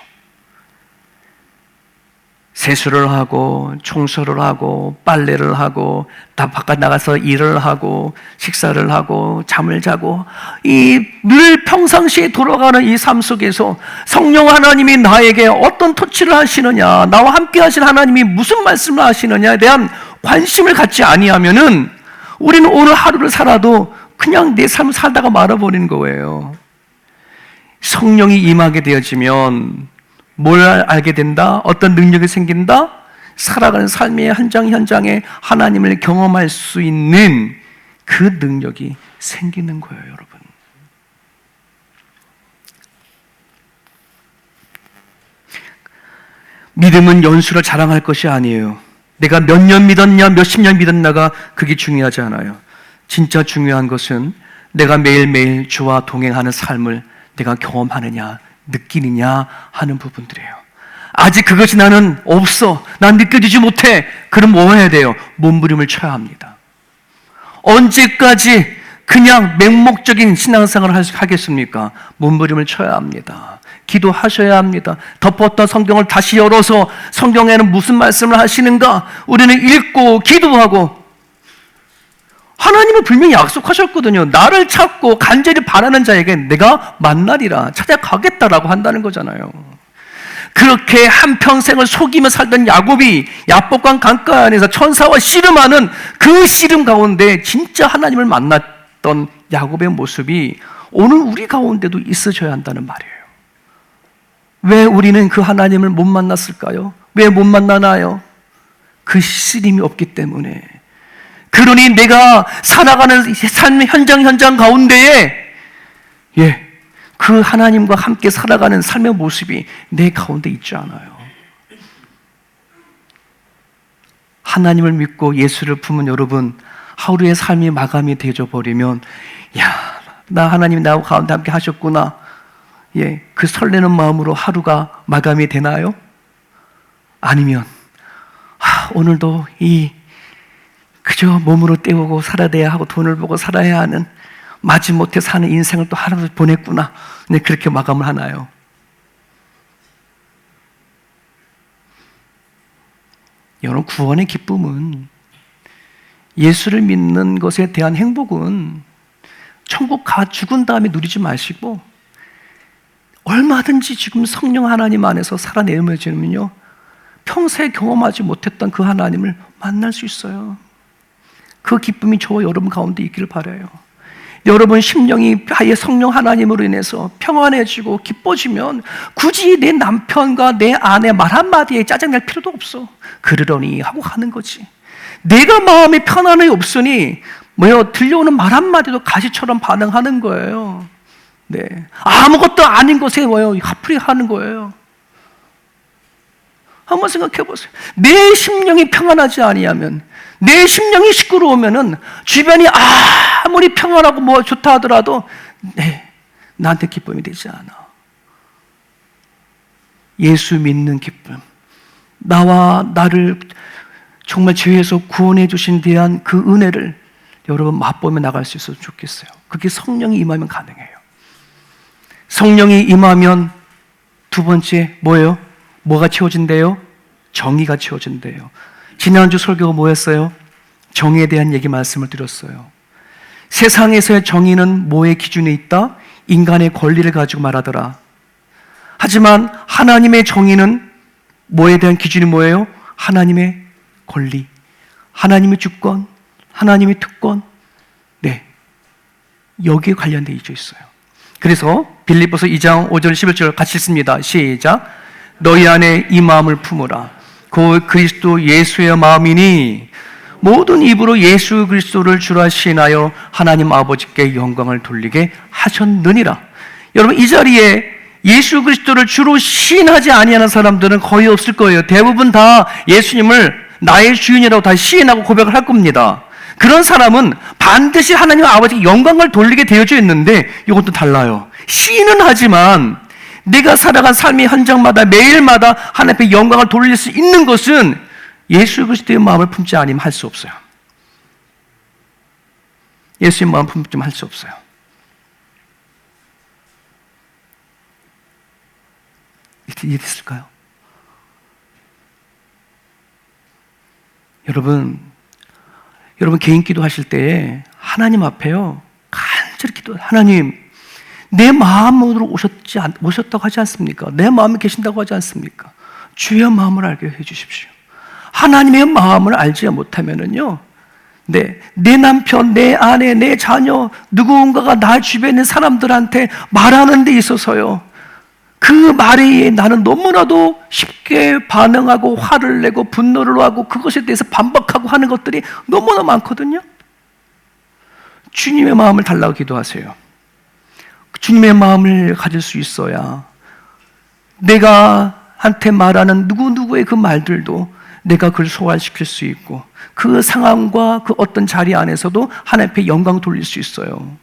세수를 하고 청소를 하고 빨래를 하고 다 바깥 나가서 일을 하고 식사를 하고 잠을 자고, 이 늘 평상시에 돌아가는 이 삶 속에서 성령 하나님이 나에게 어떤 터치를 하시느냐, 나와 함께 하신 하나님이 무슨 말씀을 하시느냐에 대한 관심을 갖지 아니하면은 우리는 오늘 하루를 살아도 그냥 내 삶을 살다가 말아버리는 거예요. 성령이 임하게 되어지면 뭘 알게 된다? 어떤 능력이 생긴다? 살아가는 삶의 현장에 하나님을 경험할 수 있는 그 능력이 생기는 거예요, 여러분. 믿음은 연수를 자랑할 것이 아니에요. 내가 몇 년 믿었냐, 몇십 년 믿었냐가 그게 중요하지 않아요. 진짜 중요한 것은 내가 매일매일 주와 동행하는 삶을 내가 경험하느냐, 느끼느냐 하는 부분들이에요. 아직 그것이 나는 없어, 난 느껴지지 못해. 그럼 뭐 해야 돼요? 몸부림을 쳐야 합니다. 언제까지 그냥 맹목적인 신앙생활을 하겠습니까? 몸부림을 쳐야 합니다. 기도하셔야 합니다. 덮었던 성경을 다시 열어서 성경에는 무슨 말씀을 하시는가 우리는 읽고 기도하고, 하나님은 분명히 약속하셨거든요. 나를 찾고 간절히 바라는 자에게 내가 만나리라, 찾아가겠다라고 한다는 거잖아요. 그렇게 한평생을 속이며 살던 야곱이 야복강 강가 안에서 천사와 씨름하는 그 씨름 가운데 진짜 하나님을 만났던 야곱의 모습이 오늘 우리 가운데도 있어져야 한다는 말이에요. 왜 우리는 그 하나님을 못 만났을까요? 왜 못 만나나요? 그 씨름이 없기 때문에. 그러니 내가 살아가는 삶의 현장 가운데에 그 하나님과 함께 살아가는 삶의 모습이 내 가운데 있지 않아요. 하나님을 믿고 예수를 품은 여러분, 하루의 삶이 마감이 되어져 버리면 나 하나님이 나 가운데 함께 하셨구나, 그 설레는 마음으로 하루가 마감이 되나요? 아니면 오늘도 그저 몸으로 때우고 살아야 하고 돈을 보고 살아야 하는 마지못해 사는 인생을 또 하루 보냈구나, 그렇게 마감을 하나요? 여러분, 구원의 기쁨은, 예수를 믿는 것에 대한 행복은 천국 죽은 다음에 누리지 마시고 얼마든지 지금 성령 하나님 안에서 살아내면요, 평소에 경험하지 못했던 그 하나님을 만날 수 있어요. 그 기쁨이 저와 여러분 가운데 있기를 바라요. 여러분 심령이 아예 성령 하나님으로 인해서 평안해지고 기뻐지면 굳이 내 남편과 내 아내 말 한마디에 짜증날 필요도 없어. 그러려니 하고 가는 거지. 내가 마음에 편안함이 없으니 들려오는 말 한마디도 가시처럼 반응하는 거예요. 아무것도 아닌 것에 화풀이 하는 거예요. 한번 생각해 보세요. 내 심령이 평안하지 아니하면, 내 심령이 시끄러우면은 주변이 아무리 평안하고 좋다 하더라도 나한테 기쁨이 되지 않아. 예수 믿는 기쁨, 나와 나를 정말 죄에서 구원해 주신 대한 그 은혜를 여러분 맛보며 나갈 수 있어서 좋겠어요. 그게 성령이 임하면 가능해요. 성령이 임하면 두 번째 뭐예요? 뭐가 채워진대요? 정의가 채워진대요. 지난주 설교가 뭐였어요? 정의에 대한 얘기 말씀을 드렸어요. 세상에서의 정의는 뭐의 기준에 있다? 인간의 권리를 가지고 말하더라. 하지만 하나님의 정의는 뭐에 대한 기준이 뭐예요? 하나님의 권리, 하나님의 주권, 하나님의 특권, 여기에 관련되어 있어요. 그래서 빌립보서 2장 5절 11절 같이 읽습니다. 시작. 너희 안에 이 마음을 품으라. 그 그리스도 예수의 마음이니 모든 입으로 예수 그리스도를 주라 시인하여 하나님 아버지께 영광을 돌리게 하셨느니라. 여러분, 이 자리에 예수 그리스도를 주로 시인하지 아니하는 사람들은 거의 없을 거예요. 대부분 다 예수님을 나의 주인이라고 다 시인하고 고백을 할 겁니다. 그런 사람은 반드시 하나님 아버지께 영광을 돌리게 되어져 있는데 이것도 달라요. 시인은 하지만 내가 살아간 삶의 현장마다 매일마다 하나님 앞에 영광을 돌릴 수 있는 것은 예수 그리스도의 마음을 품지 않으면 할 수 없어요. 예수의 마음 품지 할 수 없어요. 이해됐을까요? 여러분 개인 기도하실 때 하나님 앞에요, 간절히 기도해요. 하나님, 내 마음으로 오셨다고 하지 않습니까? 내 마음에 계신다고 하지 않습니까? 주의 마음을 알게 해주십시오. 하나님의 마음을 알지 못하면은요, 내 남편, 내 아내, 내 자녀, 누군가가 나 주변에 있는 사람들한테 말하는 데 있어서요, 그 말에 나는 너무나도 쉽게 반응하고 화를 내고 분노를 하고 그것에 대해서 반박하고 하는 것들이 너무나 많거든요. 주님의 마음을 달라고 기도하세요. 주님의 마음을 가질 수 있어야 내가 한테 말하는 누구의 그 말들도 내가 그걸 소화시킬 수 있고 그 상황과 그 어떤 자리 안에서도 하나님 앞에 영광 돌릴 수 있어요.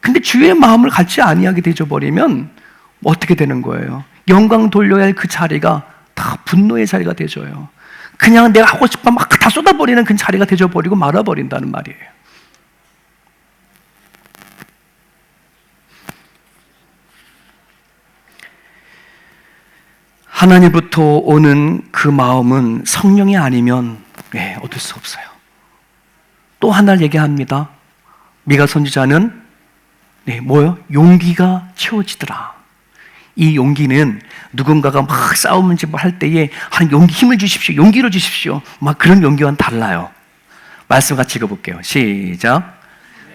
근데 주의 마음을 갖지 아니하게 되어버리면 어떻게 되는 거예요? 영광 돌려야 할 그 자리가 다 분노의 자리가 되져요. 그냥 내가 하고 싶은 막 다 쏟아버리는 그 자리가 되져버리고 말아버린다는 말이에요. 하나님부터 오는 그 마음은 성령이 아니면 얻을 수 없어요. 또 하나를 얘기합니다. 미가 선지자는 뭐요? 용기가 채워지더라. 이 용기는 누군가가 막 싸우는지 뭐 할 때에 용기, 힘을 주십시오, 용기를 주십시오, 막 그런 용기와는 달라요. 말씀 같이 읽어볼게요. 시작.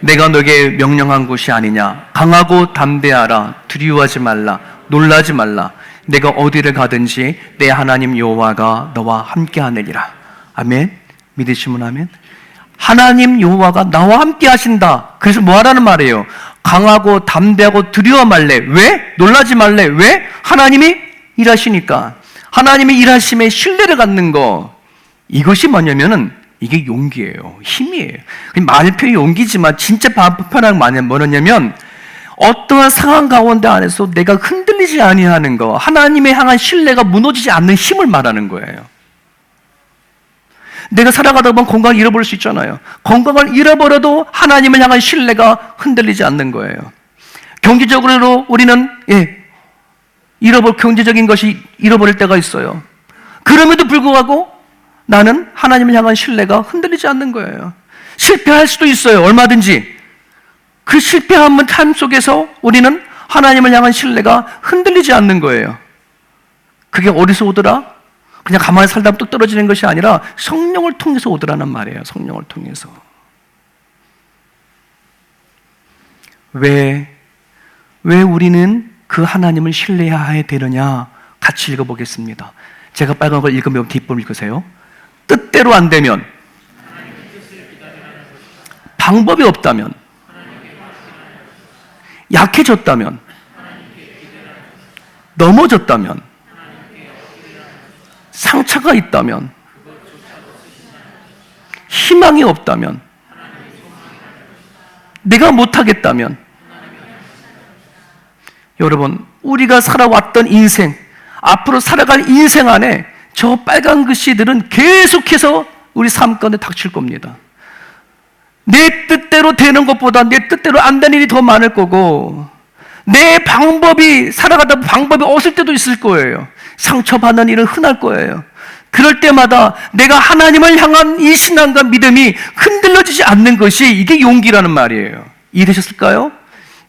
내가 너에게 명령한 것이 아니냐. 강하고 담대하라. 두려워하지 말라. 놀라지 말라. 내가 어디를 가든지 내 하나님 여호와가 너와 함께 하느니라. 아멘. 믿으시면 아멘. 하나님 여호와가 나와 함께 하신다. 그래서 뭐 하라는 말이에요? 강하고 담대하고 두려워 말래. 왜? 놀라지 말래. 왜? 하나님이 일하시니까. 하나님의 일하심에 신뢰를 갖는 거. 이것이 뭐냐면은 이게 용기예요. 힘이에요. 말표의 용기지만 진짜 편한 말은 뭐냐면 어떠한 상황 가운데 안에서 내가 흔들리지 아니하는 거, 하나님의 향한 신뢰가 무너지지 않는 힘을 말하는 거예요. 내가 살아가다 보면 건강을 잃어버릴 수 있잖아요. 건강을 잃어버려도 하나님을 향한 신뢰가 흔들리지 않는 거예요. 경제적으로 우리는 경제적인 것이 잃어버릴 때가 있어요. 그럼에도 불구하고 나는 하나님을 향한 신뢰가 흔들리지 않는 거예요. 실패할 수도 있어요. 얼마든지. 그 실패한 삶 속에서 우리는 하나님을 향한 신뢰가 흔들리지 않는 거예요. 그게 어디서 오더라? 그냥 가만히 살다 뚝 떨어지는 것이 아니라 성령을 통해서 오더라는 말이에요. 성령을 통해서. 왜 우리는 그 하나님을 신뢰해야 되느냐? 같이 읽어보겠습니다. 제가 빨간 걸 읽으면 뒷부분 읽으세요. 뜻대로 안 되면, 방법이 없다면, 약해졌다면, 넘어졌다면, 상처가 있다면, 희망이 없다면, 내가 못하겠다면, 여러분, 우리가 살아왔던 인생, 앞으로 살아갈 인생 안에 저 빨간 글씨들은 계속해서 우리 삶 가운데 닥칠 겁니다. 내 뜻대로 되는 것보다 내 뜻대로 안 되는 일이 더 많을 거고, 내 방법이, 살아가다 방법이 없을 때도 있을 거예요. 상처받는 일은 흔할 거예요. 그럴 때마다 내가 하나님을 향한 이 신앙과 믿음이 흔들려지지 않는 것이 이게 용기라는 말이에요. 이해되셨을까요?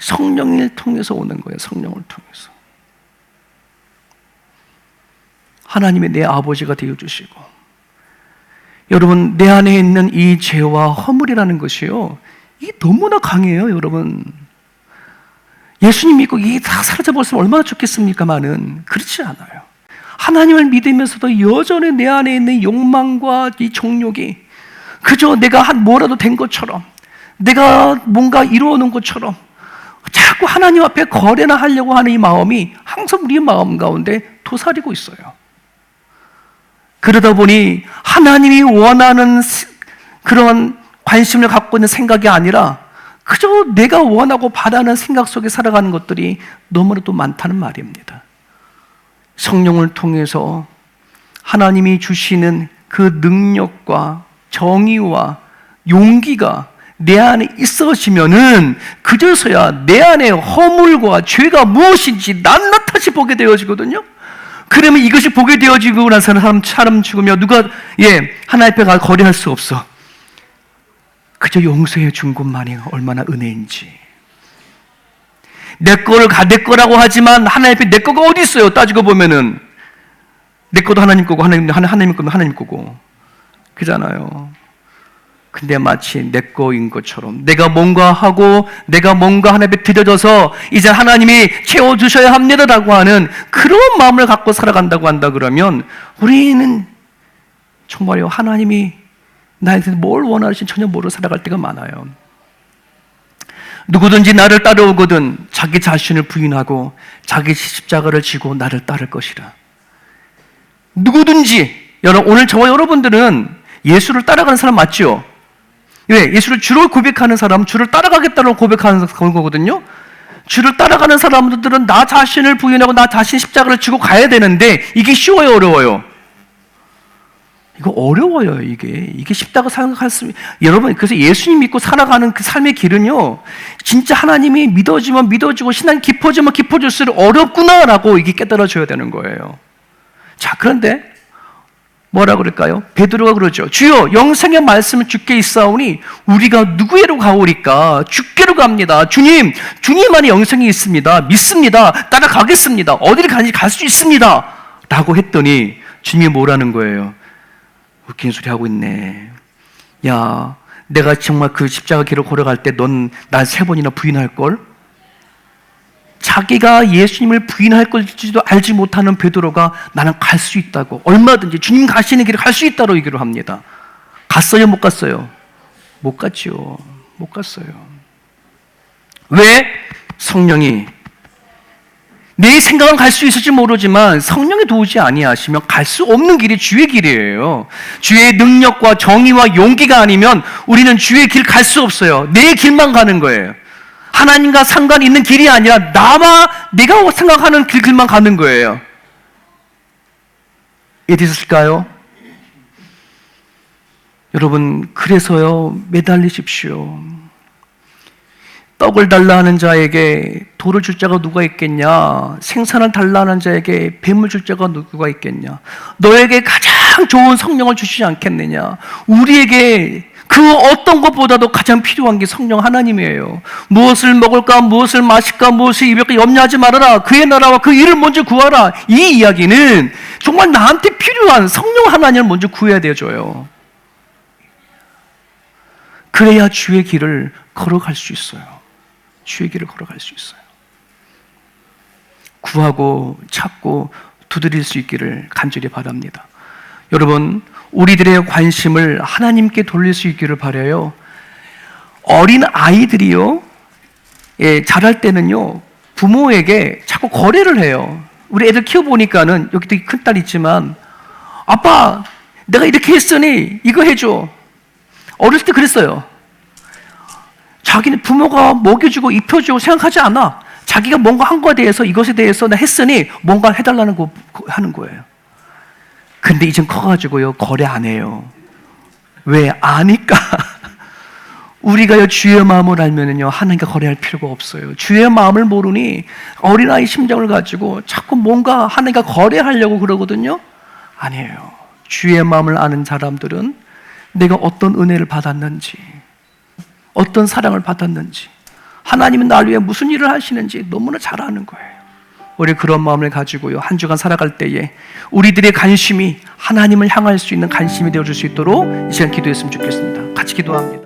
성령을 통해서 오는 거예요. 성령을 통해서. 하나님의 내 아버지가 되어주시고, 여러분, 내 안에 있는 이 죄와 허물이라는 것이요, 이게 너무나 강해요. 여러분, 예수님 믿고 이게 다 사라져버렸으면 얼마나 좋겠습니까만은 그렇지 않아요. 하나님을 믿으면서도 여전히 내 안에 있는 욕망과 이 정욕이 그저 내가 뭐라도 된 것처럼, 내가 뭔가 이루어놓은 것처럼 자꾸 하나님 앞에 거래나 하려고 하는 이 마음이 항상 우리의 마음 가운데 도사리고 있어요. 그러다 보니 하나님이 원하는 그런 관심을 갖고 있는 생각이 아니라 그저 내가 원하고 바라는 생각 속에 살아가는 것들이 너무나도 많다는 말입니다. 성령을 통해서 하나님이 주시는 그 능력과 정의와 용기가 내 안에 있어지면은 그제서야 내 안에 허물과 죄가 무엇인지 낱낱이 보게 되어지거든요. 그러면 이것이 보게 되어지고 나서 사람 죽으며 누가 하나님 앞에 가 거래할 수 없어. 그저 용서해 준 것만이 얼마나 은혜인지. 내 거라고 하지만 하나님 앞에 내 거가 어디 있어요? 따지고 보면은 내 거도 하나님 거고 하나님 거도 하나님 거고 그잖아요. 근데 마치 내 거인 것처럼 내가 뭔가 하고 내가 뭔가 하나님께 드려져서 이제 하나님이 채워주셔야 합니다라고 하는 그런 마음을 갖고 살아간다고 한다 그러면 우리는 정말요, 하나님이 나한테 뭘 원하시는지 전혀 모르고 살아갈 때가 많아요. 누구든지 나를 따라오거든 자기 자신을 부인하고 자기 십자가를 지고 나를 따를 것이라. 누구든지, 오늘 저와 여러분들은 예수를 따라가는 사람 맞죠? 왜? 예수를 주로 고백하는 사람은 주를 따라가겠다고 고백하는 거거든요. 주를 따라가는 사람들은 나 자신을 부인하고 나 자신 십자가를 지고 가야 되는데 이게 쉬워요, 어려워요? 이거 어려워요. 이게 쉽다고 생각할 수. 여러분, 그래서 예수님 믿고 살아가는 그 삶의 길은요, 진짜 하나님이 믿어지면 믿어지고 신앙이 깊어지면 깊어질수록 어렵구나라고 이게 깨달아져야 되는 거예요. 자, 그런데 뭐라 그럴까요? 베드로가 그러죠. 주여, 영생의 말씀을 주께 있사오니 우리가 누구에로 가오리까? 주께로 갑니다. 주님 안에 영생이 있습니다. 믿습니다. 따라가겠습니다. 어디를 가는지 갈 수 있습니다. 라고 했더니 주님이 뭐라는 거예요? 웃긴 소리 하고 있네. 야, 내가 정말 그 십자가 길을 걸어갈 때 넌 날 3번이나 부인할걸? 자기가 예수님을 부인할 걸지도 알지 못하는 베드로가 나는 갈 수 있다고, 얼마든지 주님 가시는 길을 갈 수 있다고 얘기를 합니다. 갔어요? 못 갔어요? 못 갔지요. 못 갔어요. 왜? 성령이, 내 생각은 갈 수 있을지 모르지만 성령이 도우지 아니하시면 갈 수 없는 길이 주의 길이에요. 주의 능력과 정의와 용기가 아니면 우리는 주의 길 갈 수 없어요. 내 길만 가는 거예요. 하나님과 상관 있는 길이 아니라 내가 생각하는 길만 가는 거예요. 이해되셨을까요? 여러분, 그래서요, 매달리십시오. 떡을 달라 하는 자에게 돌을 줄 자가 누가 있겠냐? 생선을 달라 하는 자에게 뱀을 줄 자가 누가 있겠냐? 너에게 가장 좋은 성령을 주시지 않겠느냐? 우리에게 그 어떤 것보다도 가장 필요한 게 성령 하나님이에요. 무엇을 먹을까, 무엇을 마실까, 무엇을 입을까 염려하지 말아라. 그의 나라와 그 일을 먼저 구하라. 이 이야기는 정말 나한테 필요한 성령 하나님을 먼저 구해야 되죠요. 그래야 주의 길을 걸어갈 수 있어요. 주의 길을 걸어갈 수 있어요. 구하고 찾고 두드릴 수 있기를 간절히 바랍니다. 여러분, 우리들의 관심을 하나님께 돌릴 수 있기를 바라요. 어린 아이들이요, 자랄 때는요, 부모에게 자꾸 거래를 해요. 우리 애들 키워보니까는, 여기도 큰 딸 있지만, 아빠, 내가 이렇게 했으니 이거 해줘. 어렸을 때 그랬어요. 자기는 부모가 먹여주고 입혀주고 생각하지 않아. 자기가 뭔가 한 거에 대해서, 이것에 대해서 나 했으니 뭔가 해달라는 거 하는 거예요. 근데 이젠 커가지고요, 거래 안 해요. 왜? 아니까. 우리가요, 주의 마음을 알면은요, 하나님과 거래할 필요가 없어요. 주의 마음을 모르니 어린아이 심정을 가지고 자꾸 뭔가 하나님과 거래하려고 그러거든요. 아니에요. 주의 마음을 아는 사람들은 내가 어떤 은혜를 받았는지, 어떤 사랑을 받았는지, 하나님은 나를 위해 무슨 일을 하시는지 너무나 잘 아는 거예요. 우리 그런 마음을 가지고요, 한 주간 살아갈 때에 우리들의 관심이 하나님을 향할 수 있는 관심이 되어줄 수 있도록 이 시간 기도했으면 좋겠습니다. 같이 기도합니다.